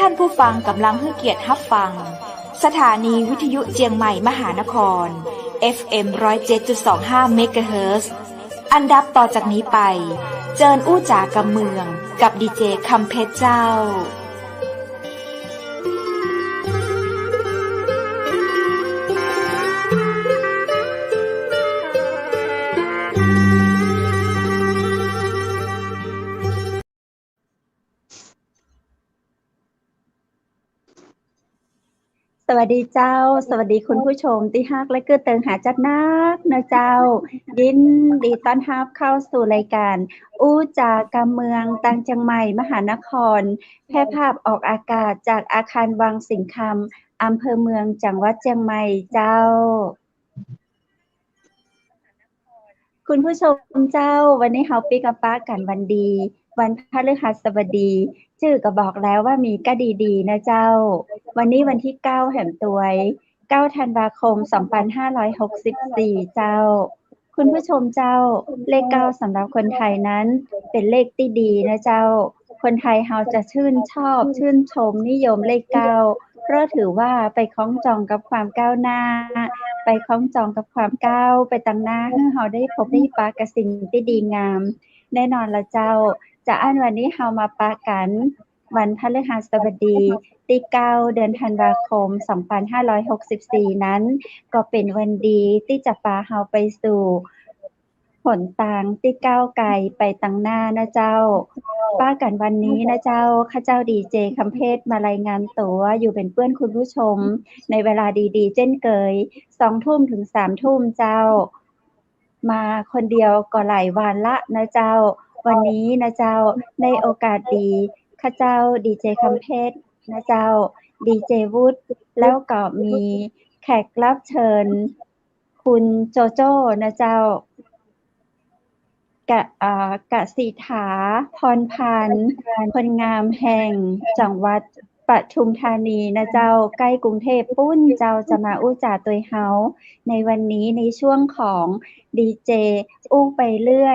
ท่านผู้ฟังกำลังให้เกียรติรับฟังสถานีวิทยุเจียงใหม่มหานคร FM 107.25 เมกะเฮิรตซ์อันดับต่อจากนี้ไปเจิญอู้จ๋ากำเมืองกับดีเจคำเพชรเจ้าสวัสดีเจ้าสวัสดีคุณผู้ชมที่ฮักและก็เติงหาจัดนักนะเจ้ายินดีต้อนรับเข้าสู่รายการอู้จากำเมืองตังเชียงใหม่มหานครแพร่ภาพออกอากาศจากอาคารวังสิงห์คำอำเภอเมืองจังหวัดเชียงใหม่เจ้าคุณผู้ชมเจ้าวันนี้เฮาปิกะป้ากันวันดีวันพฤหัสบดีชื่อก็บอกแล้วว่ามีก็ดีๆนะเจ้าวันนี้วันที่9แห่งตวย9ธันวาคม2564เจ้าคุณผู้ชมเจ้าเลข9สำหรับคนไทยนั้นเป็นเลขที่ดีนะเจ้าคนไทยเฮาจะชื่นชอบชื่นชมนิยมเลข9เพราะถือว่าไปคล้องจองกับความก้าวหน้าไปคล้องจองกับความก้าวไปตั้งหน้าให้เฮาได้พบได้ปะกับสิ่งที่ดีงามแน่นอนละเจ้าจะอันวันนี้เฮามาปะกันวันพฤหัสบดีที่9เดือนธันวาคม2564นั้นก็เป็นวันดีที่จะพาเฮาไปสู่หนทางที่ก้าวไกลไปตั้งหน้านะเจ้าป้ากันวันนี้นะเจ้าข้าเจ้าดีเจคำเพชรมารายงานตัวอยู่เป็นเพื่อนคุณผู้ชมในเวลาดีๆเช่นเคย 20:00 ถึง 3:00 เจ้ามาคนเดียวก็หลายวันละนะเจ้าวันนี้นะเจ้าในโอกาสดีข้าเจ้าดีเจคำเพชรนะเจ้าดีเจวุฒิแล้วก็มีแขกรับเชิญคุณโจโจ้นะเจ้ากสิฐาพรพันธ์คนงามแห่งจังหวัดปทุมธานีนะเจ้าใกล้กรุงเทพปุ้นเจ้าจะมาอู้จ่าตัวเฮาในวันนี้ในช่วงของดีเจอู้ไปเรื่อ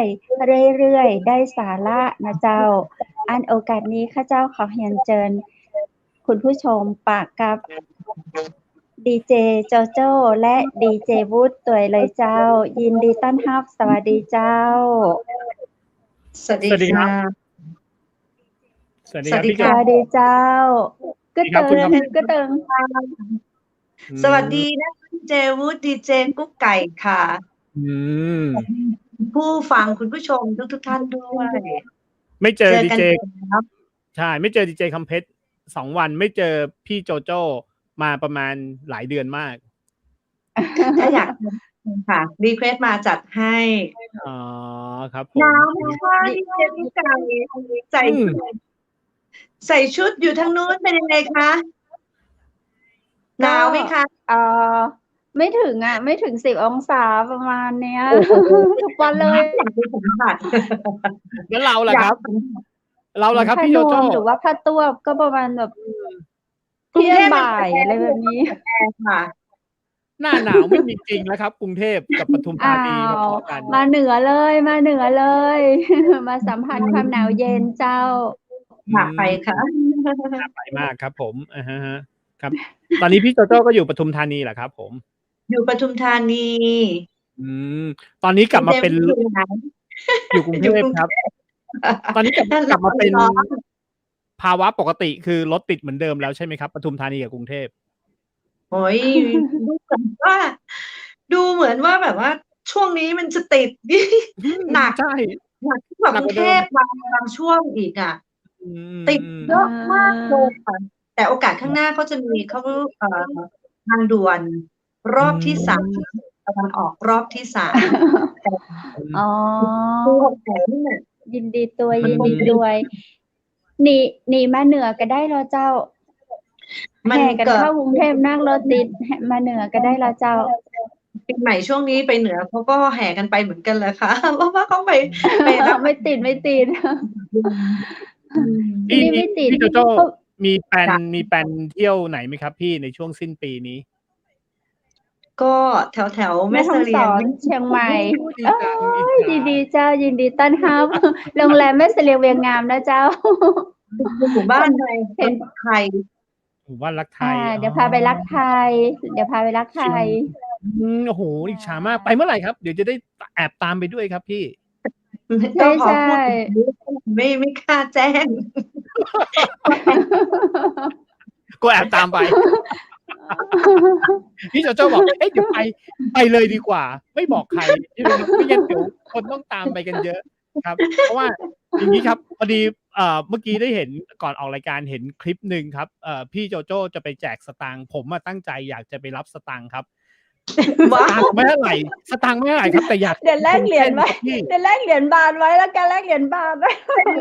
ยได้สาระนะเจ้าอันโอกาสนี้ข้าเจ้าขอเรียนเชิญคุณผู้ชมปากกับดีเจโจโจ้และดีเจวุฒิตัวเลยเจ้ายินดีต้อนรับสวัสดีเจ้าสวัสดีค่ะสวัสดีเจ้าก็เติงสวัสดีนะดีเจวุฒิดีเจกุ๊กไก่ค่ะผู้ฟังคุณผู้ชมทุกท่านด้วยไม่เจอดีเจใช่ไม่เจอดีเจคำเพชร2 วันไม่เจอพี่โจโจ้มาประมาณหลายเดือนมากถ้าอยากค่ะรีเควสมาจัดให้อ๋อครับผมน้ำค่ะดีเจกุ๊กไก่ใส่ชุดอยู่ทางนู้นเป็นยังไงคะหนาวไหมคะไม่ถึง10 องศาประมาณเนี้ยทุกวันเลยแล้วเราล่ะครับพี่โจโจ้หรือว่าผ้าตัวก็ประมาณแบบเที่ยงบ่ายอะไรแบบนี้ค่ะหน้าหนาวไม่มีจริงแล้วครับกรุงเทพกับปทุมธานีมาเหนือเลยมาสัมผัสความหนาวเย็นเจ้าอยากไปค่ะอยากไปมากครับผมครับตอนนี้พี่โจโจ้ก็อยู่ปทุมธานีเหรอครับผมอยู่ปทุมธานีตอนนี้กลับมาเป็นอยู่กรุงเทพครับตอนนี้กลับมาเป็นภาวะปกติคือรถติดเหมือนเดิมแล้วใช่ไหมครับปทุมธานีกับกรุงเทพโอ้ยดูเหมือนว่าแบบว่าช่วงนี้มันจะติดหนักใช่หนักกว่ากรุงเทพบางช่วงอีกอ่ะติดเยอะมากเลยค่ะแต่โอกาสข้างหน้าเขาจะมีเขาทางด่วนรอบที่3ตะวันออกรอบที่3อ๋อยินดีด้วยนี่มาเหนือก็ได้รอเจ้าแห่กันเข้ากรุงเทพนั่งรถติดมาเหนือก็ได้รอเจ้าปีใหม่ช่วงนี้ไปเหนือเขาก็แห่กันไปเหมือนกันเลยค่ะเพราะว่าเขาไปแล้วไม่ติดพี่โจโจ้มีแปลนเที่ยวไหนไหมครับพี่ในช่วงสิ้นปีนี้ก็แถวแม่เสลียงเชียงใหม่ดีเจ้ายินดีต้อนรับโรงแรมแม่เสลียงเวียงงามนะเจ้า หมู่บ้านอะไรไทย หมู่บ้านรักไทย เดี๋ยวพาไปรักไทย เดี๋ยวพาไปรักไทย โอ้โหอิจฉามากไปเมื่อไหร่ครับเดี๋ยวจะได้แอบตามไปด้วยครับพี่ ก็พอพูดไม่กล้าแจ้ง ก็แอบตามไป พี่โจโจ้บอกเดี๋ยวไปเลยดีกว่า ไม่บอกใครไม่งั้นเดี๋ยวคนต้องตามไปกันเยอะครับ เพราะว่าอย่างนี้ครับพอดีเมื่อกี้ได้เห็นก่อนออกรายการเห็นคลิปหนึ่งครับพี่โจโจ้จะไปแจกสตางค์ผมมาตั้งใจอยากจะไปรับสตางค์ครับสตางค์ไม่เท่าไหร่ครับแต่อยากเดี๋ยวแลกเหรียญไว้เดี๋ยวแลกเหรียญบาทไว้แล้วกันแลกเหรียญบาทไว้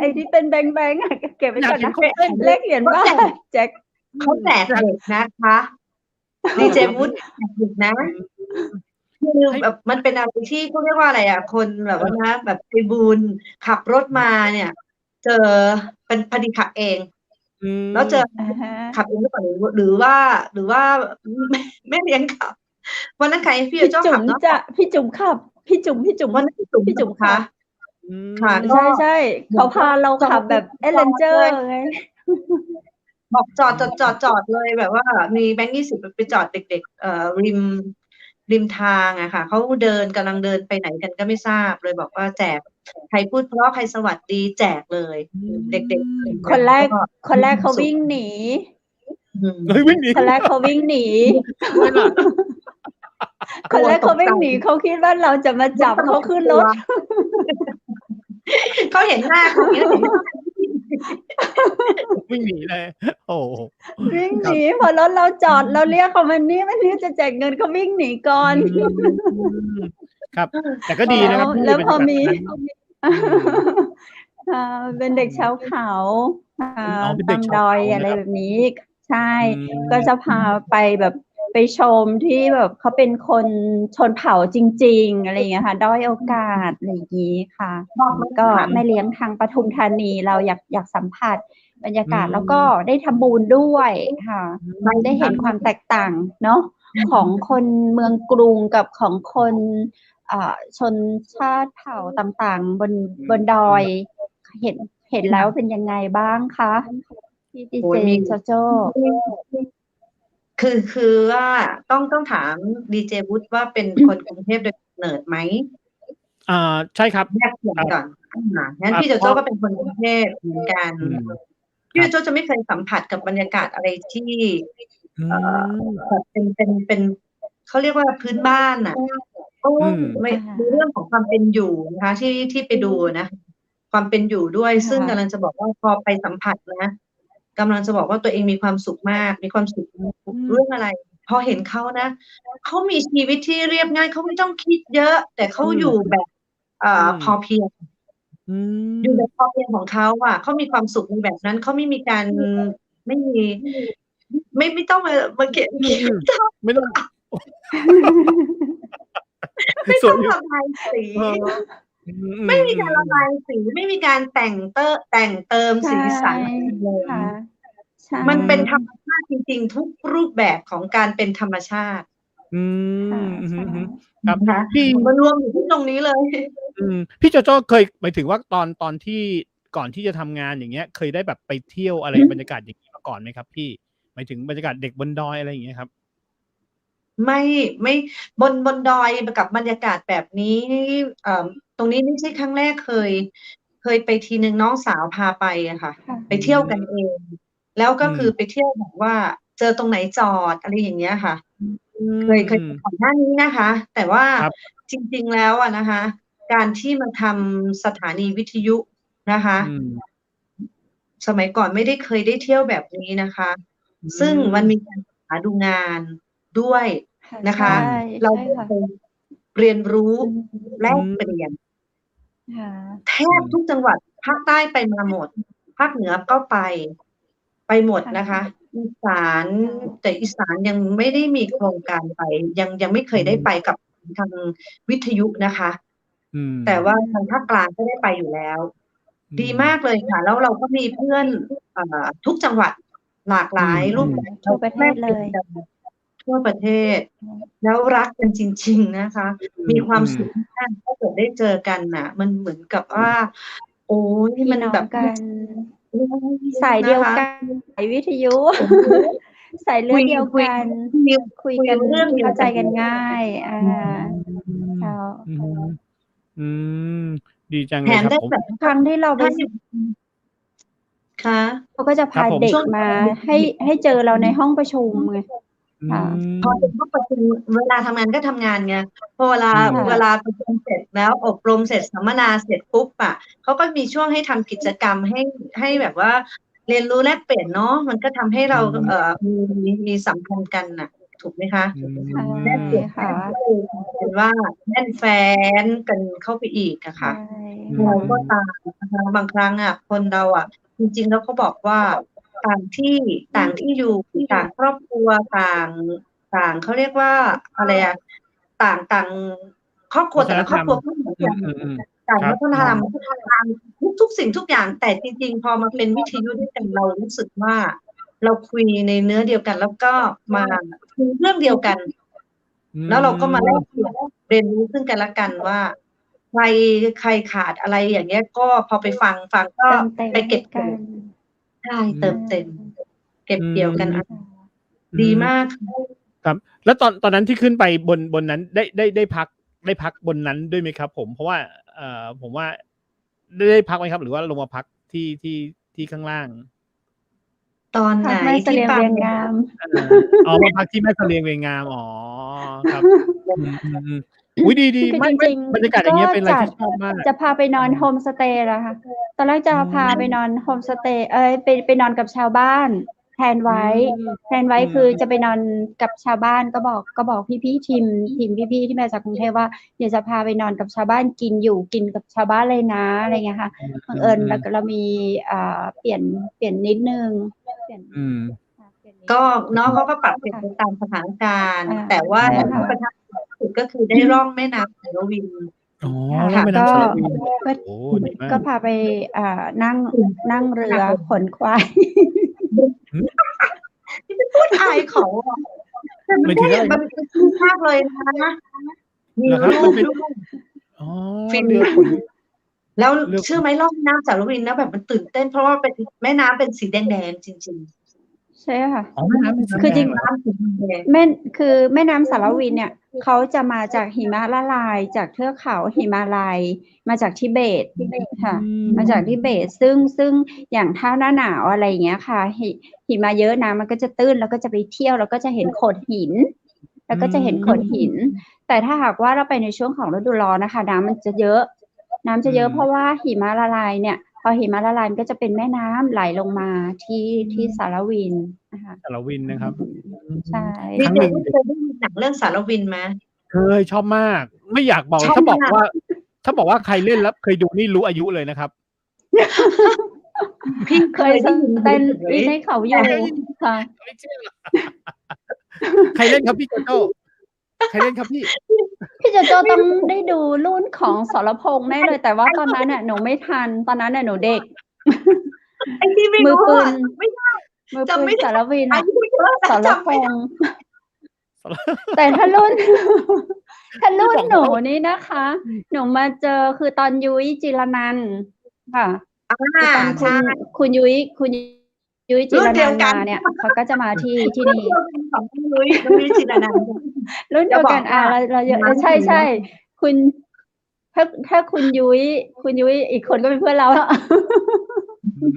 ไอ้ที่เป็นแบงค์เก็บไว้ก่อนนะแลกเหรียญบาทแจกเขาแจกเด็กนะคะดีเจวุฒิแจกเด็กนะคือแบบมันเป็นอะไรที่เขาเรียกว่าอะไรอ่ะคนแบบว่านะแบบไปบุญขับรถมาเนี่ยเจอเป็นพอดีขับเองแล้วเจอขับเองหรือเปล่าหรือว่าแม่เลี้ยงขับวันนั้นใครพี่โจ้ขับเนาะพี่จุ๋มขับพี่จุ๋มวันนั้นพี่จุ๋มค่ะใช่เขาพาเราขับแบบเอเลนเจอร์ไงบอกจอดเลยแบบว่ามีแบงค์20ไปจอดเด็กๆริมทางอะค่ะเขากำลังเดินไปไหนกันก็ไม่ทราบเลยบอกว่าแจกใครพูดเพราะใครสวัสดีแจกเลยเด็กๆคนแรกเขาวิ่งหนีคนแรกเขาวิ่งหนีคนแรกเขาวิ่งหนีเขาคิดว่าเราจะมาจับเขาขึ้นรถเขาเห็นหน้าเขาเนี่ยวิ่งหนีเลยโอ้วิ่งหนีพอรถเราจอดเราเรียกเขามันนี่จะแจกเงินเขาวิ่งหนีก่อนครับแต่ก็ดีนะครับแล้วพอมีเป็นเด็กชาวเขาตามดอยอะไรแบบนี้ใช่ก็จะพาไปแบบไปชมที่แบบเขาเป็นคนชนเผ่าจริงๆอะไรอย่างเงี้ยค่ะด้อยโอกาสอะไรอย่างงี้ค่ะก็แม่เลี้ยงทางปทุมธานีเราอยากสัมผัสบรรยากาศแล้วก็ได้ทำบุญด้วยค่ะได้เห็นความแตกต่างเนาะของคนเมืองกรุงกับของคนชนชาติเผ่าต่างๆบนดอยเห็นแล้วเป็นยังไงบ้างคะพี่ดีเจโจคือว่าต้องถามดีเจวุฒิว่าเป็นคนกรุงเทพโดยกำเนิดไหมใช่ครับแยกส่วนก่อนงั้นพี่โจโจ้ก็เป็นคนกรุงเทพเหมือนกันพี่โจโจ้จะไม่เคยสัมผัสกับบรรยากาศอะไรที่เป็นเขาเรียกว่าพื้นบ้านอ่ะก็ไม่เรื่องของความเป็นอยู่นะคะที่ไปดูนะความเป็นอยู่ด้วยซึ่งกำลังจะบอกว่าพอไปสัมผัสนะกำลังจะบอกว่าตัวเองมีความสุขมากมีความสุขเรื่องอะไรพอเห็นเขานะเขามีชีวิตที่เรียบง่ายเขาไม่ต้องคิดเยอะแต่เขาอยู่แบบพอเพียงอยู่แบบพอเพียงของเขาอ่ะเขามีความสุขในแบบนั้นเขาไม่มีการไม่ต้องมาเก็บไม่ต้องระบายสีไม่มีการระบายสีไม่มีการแต่งเติมสีสันเลยมันเป็นธรรมชาติจริงๆทุกรูปแบบของการเป็นธรรมชาติครับพี่มันรวมอยู่ที่ตรงนี้เลยพี่โจโจ้เคยหมายถึงว่าตอนที่ก่อนที่จะทำงานอย่างเงี้ยเคยได้แบบไปเที่ยวอะไรบรรยากาศอย่างนี้มาก่อนไหมครับพี่หมายถึงบรรยากาศเด็กบนดอยอะไรอย่างเงี้ยครับไม่บนดอยกับบรรยากาศแบบนี้ตรงนี้ไม่ใช่ครั้งแรกเคยไปทีนึงน้องสาวพาไปอะค่ะไปเที่ยวกันเองแล้วก็คือไปเที่ยวแบบว่าเจอตรงไหนจอดอะไรอย่างเงี้ยค่ะเคยก่อนหน้านี้นะคะแต่ว่าจริงๆแล้วอะนะคะการที่มาทำสถานีวิทยุนะคะสมัยก่อนไม่ได้เคยได้เที่ยวแบบนี้นะคะซึ่งมันมีการหาดูงานด้วยนะคะเราเรียนรู้แลกเปลี่ยนแทบทุกจังหวัดภาคใต้ไปมาหมดภาคเหนือก็ไปหมดนะคะอีสานแต่อีสานยังไม่ได้มีโครงการไปยังไม่เคยได้ไปกับทางวิทยุนะคะแต่ว่าทางภาคกลางก็ได้ไปอยู่แล้วดีมากเลยค่ะแล้วเราก็มีเพื่อนทุกจังหวัดหลากหลายรูปแบบทั่วประเทศเลยทั่วประเทศแล้วรักกันจริงๆนะคะมีความสุขมากถ้าเกิดได้เจอกันน่ะมันเหมือนกับว่าโอ้ยมันแบบ สายเดียว นะคะ กันสายวิทยุ สายเลือดเดียวกัน คุยกัน เรื่องเดียว เข้าใจ กั กัน นง่าย เจ้า อืมอืมดีจัง แถ เลย ม ครับ ได้ ผม แบบ ครั้งที่เราไป ค่ะ เขาก็จะ ครั พา บผม เด็กมาให้เจอเราในห้องประชุมไง อื ค่ะ พอ ม เป็นห้องประชุมเวลาทำงานก็ทำงานไง พอเวลา อืม เวลาประชุมเสร็จแล้ว อบรมเสร็จ สัมมนาเสร็จปุ๊บอะ เขาก็มีช่วงให้ทำกิจกรรมให้แบบว่าเรียนรู้แลกเปลี่ยนเนาะ มันก็ทำให้เรา มีสัมพันธ์กันน่ะ ถูกไหมคะ อื ใช่ แลกเปลี่ยน ค่ะ เป็นว่าแน่นแฟ้นกันเข้าไปอีกอะ ใช่ ค่ะ อื เรา ค่ะ ก็ตามนะคะ บางครั้งอะคนเราอะ จริง ๆ แล้วเขาบอกว่า ต่างที่อยู่ ต่างครอบครัว ต่างเขาเรียกว่าอะไรอะ ต่างครอบครัว วัฒ แต่ น ละครอบครัวไม่เหมือน อื กัน ม ต่าง ครั วั บ ฒนธรรม ต่างทุกสิ่งทุกอย่าง แต่จริง ๆ พอมาเป็นวิทยุด้วยกัน เรารู้สึกว่า เราคุยในเนื้อเดียวกัน แล้วก็มาคุยเรื่องเดียวกัน อื แล้วเราก็มาแลก ม เปลี่ยน เรียนรู้ซึ่งกันและกันว่า ใครขาดอะไร อย่างเงี้ย ก็พอไปฟังก็ เติมเต็ม ไปเก็บ กัน ใช่ เติมเต็ม เก็บ อื เกี่ยวกัน ม ดี อืม มาก ครับ แล้วตอนนั้นที่ขึ้นไปบนนั้นได้พักบนนั้นด้วยไหมครับผม? เพราะว่า ผมว่า ได้พักไหมครับ? หรือว่าลงมาพักที่ข้างล่าง? ตอน พั ไหน กแม่เส ที่ ลียง ไป เวียงงาม อ๋อ มาพักที่แม่เสลียงเวียงงาม อ๋อ ครับ อืม ๆ ๆ อุ๊ย ดี คื ๆ อ ไม่ จริง บรรยากาศอ ๆ ย่า กงเงี้ ็ ย เป็นอะไร จั ที่ ด ชอบมาก จะพาไปนอนโฮมสเตย์แหละค่ะ ตอนแรกจะ อื พาไป ม นอนโฮมสเตย์ ไปนอนกับชาวบ้าน แพลน อื ไว้ แพลนไว้ อื คือ ม จะไปนอนกับชาวบ้าน ก็บอกพี่ ๆ ทีมพี่ ๆ ที่มาจากกรุงเทพว่า เดี๋ยวจะพาไปนอนกับชาวบ้าน อยู่กินกับชาวบ้านเลยนะ อะไรเงี้ยค่ะ บังเอิญ เรามี เปลี่ยนนิดหนึ่ง เปลี่ยน อืม ค่ะ เปลี่ยนนิด ก็ หนึ่ง เนาะ เขาก็ปรับเปลี่ยน ค่ะ ไปตามสถานการณ์ แต่ว่า ใช่ ที่ ค่ะ ประทับใจที่สุด ก็คือได้ล่องแม่น้ำสารวิน อ๋อ ค่ะ ล่องแม่ ก็ น้ำสารวิน ก็ โอ้โฮ ดีมา ก็ ก พาไป นั่งเรือขนควาย หือ? นี่ไปพูดอายเขาอะ แต่มั หมาน ย ได ถึงอะไร มั นะ? นฟินมากเลยนะ มี เหรอครับ? รู มันเป็น ด้วย อ๋อ ฟิน เรือขน แล้ว เรือ เชื่อไหม ล่องแม่น้ำสารวินแล้วแบบมันตื่นเต้น เพราะว่าเป็นแม่น้ำเป็นสีแดง ๆ จริง ๆ ใช่ค่ะ อ๋อ แม่น้ำเป็นสี คือ แด จริง งเหรอครับ? น้ำสีแดง คือแม่น้ำสารวินเนี่ย เขาจะมาจากหิมะละลาย จากเทือกเขาหิมาลัย มาจากทิเบต ค่ะ อื มาจากทิเบต ซึ่งอย่างถ้าหน้าหนาว อะไรอย่างเงี้ยค่ะ หิมะเยอะ น้ำมันก็จะตื้น เราก็จะไปเที่ยว เราก็จะเห็นโขดหิน เราก็จะเห็นโขดหิน แต่ถ้าหากว่าเราไปในช่วงของฤดูร้อนน่ะค่ะ น้ำมันจะเยอะ เพราะว่าหิมะละลายเนี่ย พอหิมะละลายมันก็จะเป็นแม่น้ำไหลลงมาที่สารวินนะคะ สารวินนะครับ ใช่ ดี ครั้ง เจ หนึ่ง วุฒิเคยได้ยินหนังเรื่องสารวินไหม? เคย ชอบมาก ไม่อยากบอก ชอบ ถ้าบอก มาก ว่า ใครเล่นแล้วเคยดูนี่รู้อายุเลยนะครับ พี่ เค เค ย ยได้ยิน เต้น เฉย ให้เขาอ แต่ ยู่ ค่ะ ไม่เชื่อ ใครเล่นครับพี่โจโจ้ ใครเล่นครับพี่? พี่โจโจ้ต้องได้ดูรุ่นของสรพงษ์แน่เลย แต่ว่าตอนนั้นน่ะหนูไม่ทัน ตอนนั้นน่ะหนูเด็ก ไอ้ที่ไม่ มือ รู้ ปื อะ น ไม่ได้ มือ จำ ปืน ไม่ได้ สารวิน อา น่ะ ยุเยอะ สร จำ พ ไม่ ง ได้ ษ์ แต่ถ้ารุ่น ถ้า พี่ รุ่น บอก หนูนี่นะคะ หนูมาเจอคือตอนยุ้ยจิรนันท์ ค่ะ อา คือตอน ใช่ คุณยุ้ยจิ รุ่ ร นเดี นั ยวน ท์ กั มาน เนี่ย เขาก็จะมาที่ รุ่ นี่ นเดียวกันของพี่ยุ้ย น้องยุ้ยจิรนันท์ รุ่นเดี จะ ยว บ กั อน ก อา ว่า เราเยอะ น้ำ ใช่ ๆ คุณ ถ้าคุณยุ้ยอีกคนก็เป็นเพื่อนเรา อืม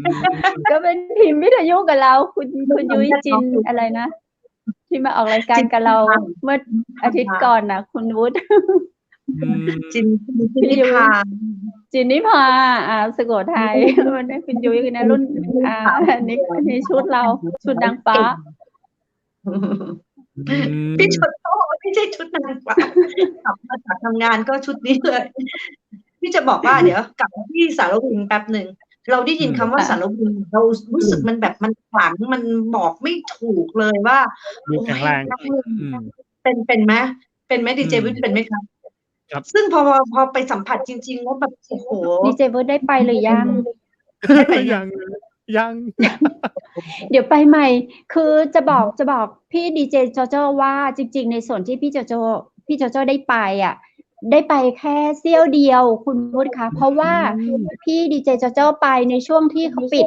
ก็เป็นทีมวิทยุกับเรา คุณยุ้ยจิน อะ อะไรนะ ที่มาออกรายกา จิ ร น กับเรา นิพา เมื่ออาทิตย์ก่อนน่ะ คุณวุฒิ อืม จิน พี่ นิ ยุ้ พ ย า จินนิพา สุโขทัย วันนั้นคุณยุ้ยนะรุ่น อันนี้ชุดเรา ชุดนางฟ้า อื พี่ ม โจโจ้ไม่ใช่ชุดนางฟ้า กลับมาจากทำงานก็ชุดนี้เลย พี่จะบอกว่า เดี๋ยวกลับมาที่สารวินแป๊บหนึ่ง เราได้ยินคำว่า ค่ะ สารวิน เรารู้สึกมันแบบมันขลัง มันบอกไม่ถูกเลยว่า ดู โอ๊ แข็ง ย แรง นัก เลง อืม เป็นไหม? เป็นไหม อื ดีเจวุฒิ ม เป็นไหมคะ? ครับ ซึ่งพอไปสัมผัสจริง ๆ แล้วแบบ โอ้โฮ ดีเจวุฒิได้ไปหรือยัง? ได้ไปยั ยัง งเลย ยัง เดี๋ยวไปใหม่ คือจะบอกพี่ดีเจโจโจ้ว่า จริง ๆ ในส่วนที่พี่โจโจ้ได้ไปอะ ได้ไปแค่เสี้ยวเดียวคุณวุฒิคะ เพราะว่า อืม พี่ดีเจโจโจ้ไปในช่วงที่เขาปิด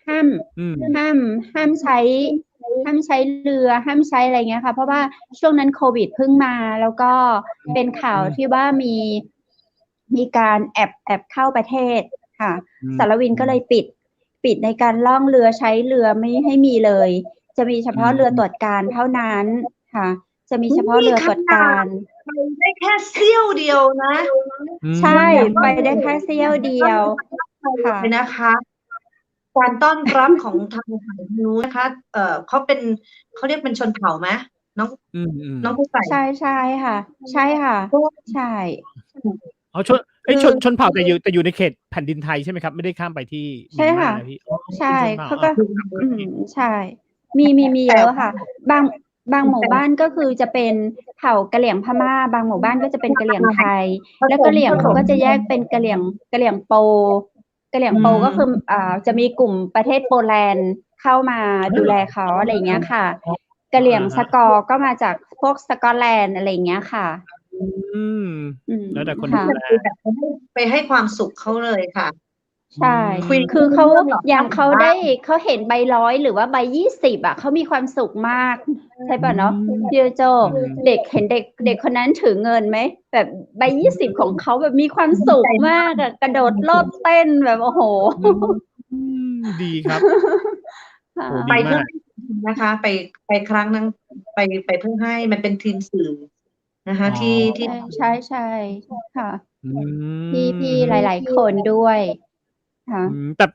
ห้าม อืม ห้ามใช้เรือห้ามใช้อะไรเงี้ยค่ะเพราะว่าช่วงนั้นโควิดเพิ่งมาแล้วก็เป็นข่าวที่ว่ามีการแอบเข้าประเทศค่ะสารวินก็เลยปิดในการล่องเรือใช้เรือไม่ให้มีเลยจะมีเฉพาะเรือตรวจการเท่านั้นค่ะจะมีเฉพาะเรือตรวจการ ไปได้แค่เสี้ยวเดียวนะ ใช่ไปได้แค่เสี้ยวเดียวค่ะ เลยนะคะ การต้อนรับของทางฝั่งนู้นนะคะเขาเรียกเป็นชนเผ่าไหมน้องผู้ใส่ ใช่ค่ะ ใช่ค่ะ ใช่ ชนเผ่าแต่อยู่ในเขตแผ่นดินไทยใช่ไหมครับไม่ได้ข้ามไปที่ ใช่ค่ะ พี่ ใช่เขาก็ใช่มีเยอะค่ะบางหมู่บ้านก็คือจะเป็นเผ่ากะเหรี่ยงพม่าบางหมู่บ้านก็จะเป็นกะเหรี่ยงไทยแล้วกะเหรี่ยงเขาก็จะแยกเป็นกะเหรี่ยงโปก็คือจะมีกลุ่มประเทศโปแลนด์เข้ามาดูแลเขาอะไรอย่างเงี้ยค่ะกะเหรี่ยงสกอร์ก็มาจากพวกสกอตแลนด์อะไรอย่างเงี้ยค่ะแล้วแต่คนดูแลไปให้ความสุขเขาเลยค่ะใช่คือเขาอย่างเขาเห็นใบ100หรือว่าใบ20เขามีความสุขมากใช่ป่ะเนาะพี่โจเด็กเห็นเด็กคนนั้นถือเงินไหมแบบใบ20ของเขาแบบมีความสุขมากกระโดดโลดเต้นแบบโอ้โหดีครับไปเพื่อนะคะไปครั้งนั้นไปเพื่อให้มันเป็นทีมสื่อนะคะที่ใช่ค่ะพี่หลายๆคนด้วยค่ะแต่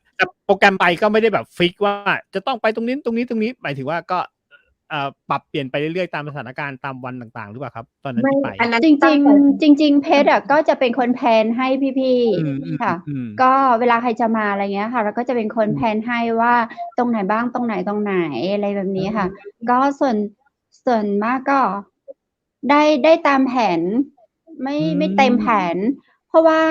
โปรแกรมไปก็ไม่ได้แบบฟิกว่าจะต้องไปตรงนี้หมายถึงว่าก็ปรับเปลี่ยนไปเรื่อยๆตามสถานการณ์ตามวันต่างๆหรือเปล่าครับตอนนั้นที่ไปจริงเพชรก็จะเป็นคนแพลนให้พี่ๆค่ะก็เวลาใครจะมาอะไรเงี้ยค่ะแล้วก็จะเป็นคนแพลนให้ว่าตรงไหนบ้างตรงไหนอะไรแบบนี้ค่ะก็ส่วนมากก็ได้ตามแผนไม่เต็มแผนเพราะว่า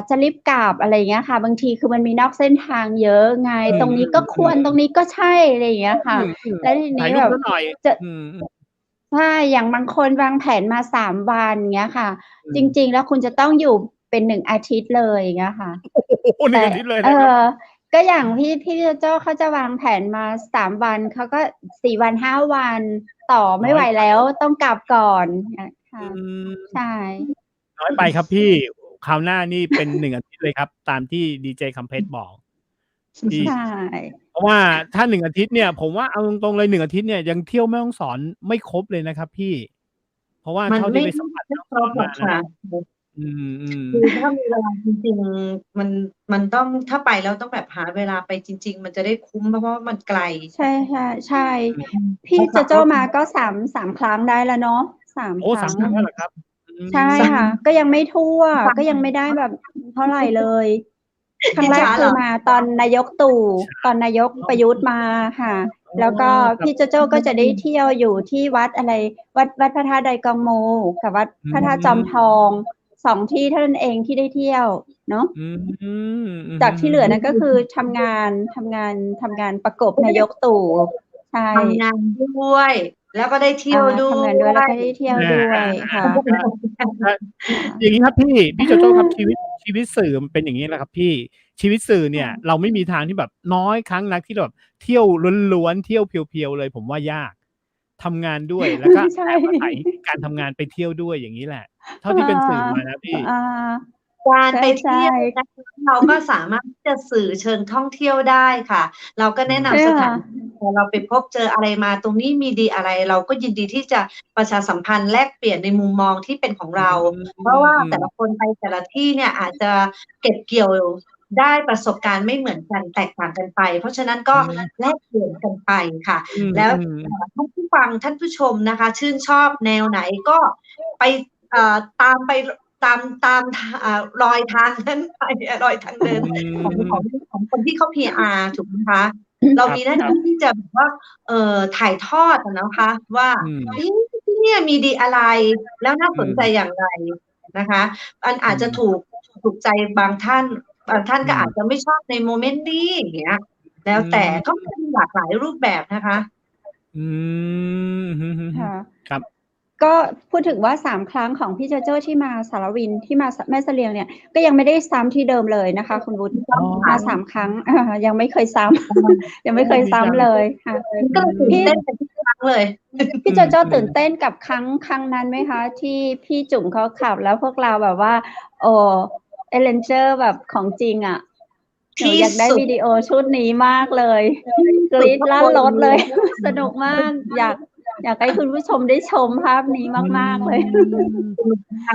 จะรีบกลับอะไรเงี้ยค่ะบางทีคือมันมีนอกเส้นทางเยอะไงตรงนี้ก็ควรตรงนี้ก็ใช่อะไรอย่างเงี้ยค่ะแล้วทีนี้แบบจะใช่อย่างบางคนวางแผนมา3 วันเงี้ยค่ะจริงๆแล้วคุณจะต้องอยู่เป็น1 อาทิตย์เลยอย่างเงี้ยค่ะ1 อาทิตย์เลยก็อย่างพี่โจ้เขาจะวางแผนมา3 วันเขาก็4 วัน5 วันต่อไม่ไหวแล้วต้องกลับก่อนค่ะใช่น้อยไปครับพี่คราวหน้านี่เป็น1 อาทิตย์เลยครับตามที่ดีเจคัมเพชรบอกใช่เพราะว่าถ้า1 อาทิตย์เนี่ยผมว่าเอาตรงๆเลย1 อาทิตย์เนี่ยยังเที่ยวแม่ฮ่องสอนไม่ครบเลยนะครับพี่เพราะว่าเท่าที่ไปสัมผัสมานะคือถ้ามีเวลาจริงๆมันต้องถ้าไปแล้วต้องแบบหาเวลาไปจริงๆมันจะได้คุ้มเพราะว่ามันไกลใช่ค่ะใช่พี่โจมาก็3 ครั้งได้แล้วเนาะ3 ครั้งแล้วเหรอครับใช่ค่ะก็ยังไม่ทั่วก็ยังไม่ได้แบบเท่าไหร่เลยครั้งแรกคือมาตอนนายกตู่ตอนนายกประยุทธ์มาค่ะแล้วก็พี่โจก็จะได้เที่ยวอยู่ที่วัดอะไรวัดพระธาตุไดกองมูกับวัดพระธาตุจอมทอง2 ที่เท่านั้นเองที่ได้เที่ยวเนาะจากที่เหลือนั้นก็คือทำงานประกบนายกตู่ใช่ทำงานด้วยแล้วก็ได้เที่ยวด้วยทำงานด้วยแล้วก็ได้เที่ยวด้วยค่ะอย่างนี้ครับพี่โจโจ้ครับชีวิตสื่อมันเป็นอย่างนี้แหละครับพี่ชีวิตสื่อเนี่ยเราไม่มีทางที่แบบน้อยครั้งนักที่แบบเที่ยวล้วนๆเที่ยวเพียวๆเลยผมว่ายากทำงานด้วยแล้วก็แอบอาศัยการทำงานไปเที่ยวด้วยอย่างนี้แหละเท่าที่เป็นสื่อมานะพี่การไปเที่ยวเราก็สามารถที่จะสื่อเชิงท่องเที่ยวได้ค่ะเราก็แนะนำสถานที่เราไปพบเจออะไรมาตรงนี้มีดีอะไรเราก็ยินดีที่จะประชาสัมพันธ์แลกเปลี่ยนในมุมมองที่เป็นของเราเพราะว่าแต่ละคนไปแต่ละที่เนี่ยอาจจะเก็บเกี่ยวได้ประสบการณ์ไม่เหมือนกันแตกต่างกันไปเพราะฉะนั้นก็แลกเปลี่ยนกันไปค่ะแล้วท่านผู้ฟังท่านผู้ชมนะคะชื่นชอบแนวไหนก็ไปตามรอยทางนั้นไปรอยทางเดินของคนที่เขา PR ถูกไหมคะเรามีหน้าที่ที่จะแบบว่าถ่ายทอดนะคะว่าที่นี่มีดีอะไรแล้วน่าสนใจอย่างไรนะคะอาจจะถูกใจบางท่านก็อาจจะไม่ชอบในโมเมนต์นี้อย่างเงี้ยแล้วแต่เขามีหลากหลายรูปแบบนะคะครับ ก็พูดถึงว่า3 ครั้งของพี่โจโจ้ที่มาสารวินที่มาแม่เสลียงเนี่ยก็ยังไม่ได้ซ้ำที่เดิมเลยนะคะ คุณวุฒิมา3 ครั้งยังไม่เคยซ้ำ ยังไม่เคยซ้ำเลยค่ะ ก็ตื่นเต้นเป็นทุกครั้งเลย พี่โจโจ้ตื่นเต้นกับครั้งนั้นไหมคะที่พี่จุ๋มเขาขับแล้วพวกเราแบบว่าโอ้เอเลนเจอร์แบบของจริงอ่ะหนูอยากได้วิดีโอชุดนี้มากเลยกรี๊ดลั่นรถเลย สนุกมากอยากให้คุณผู้ชมได้ชมภาพนี้มากๆเลย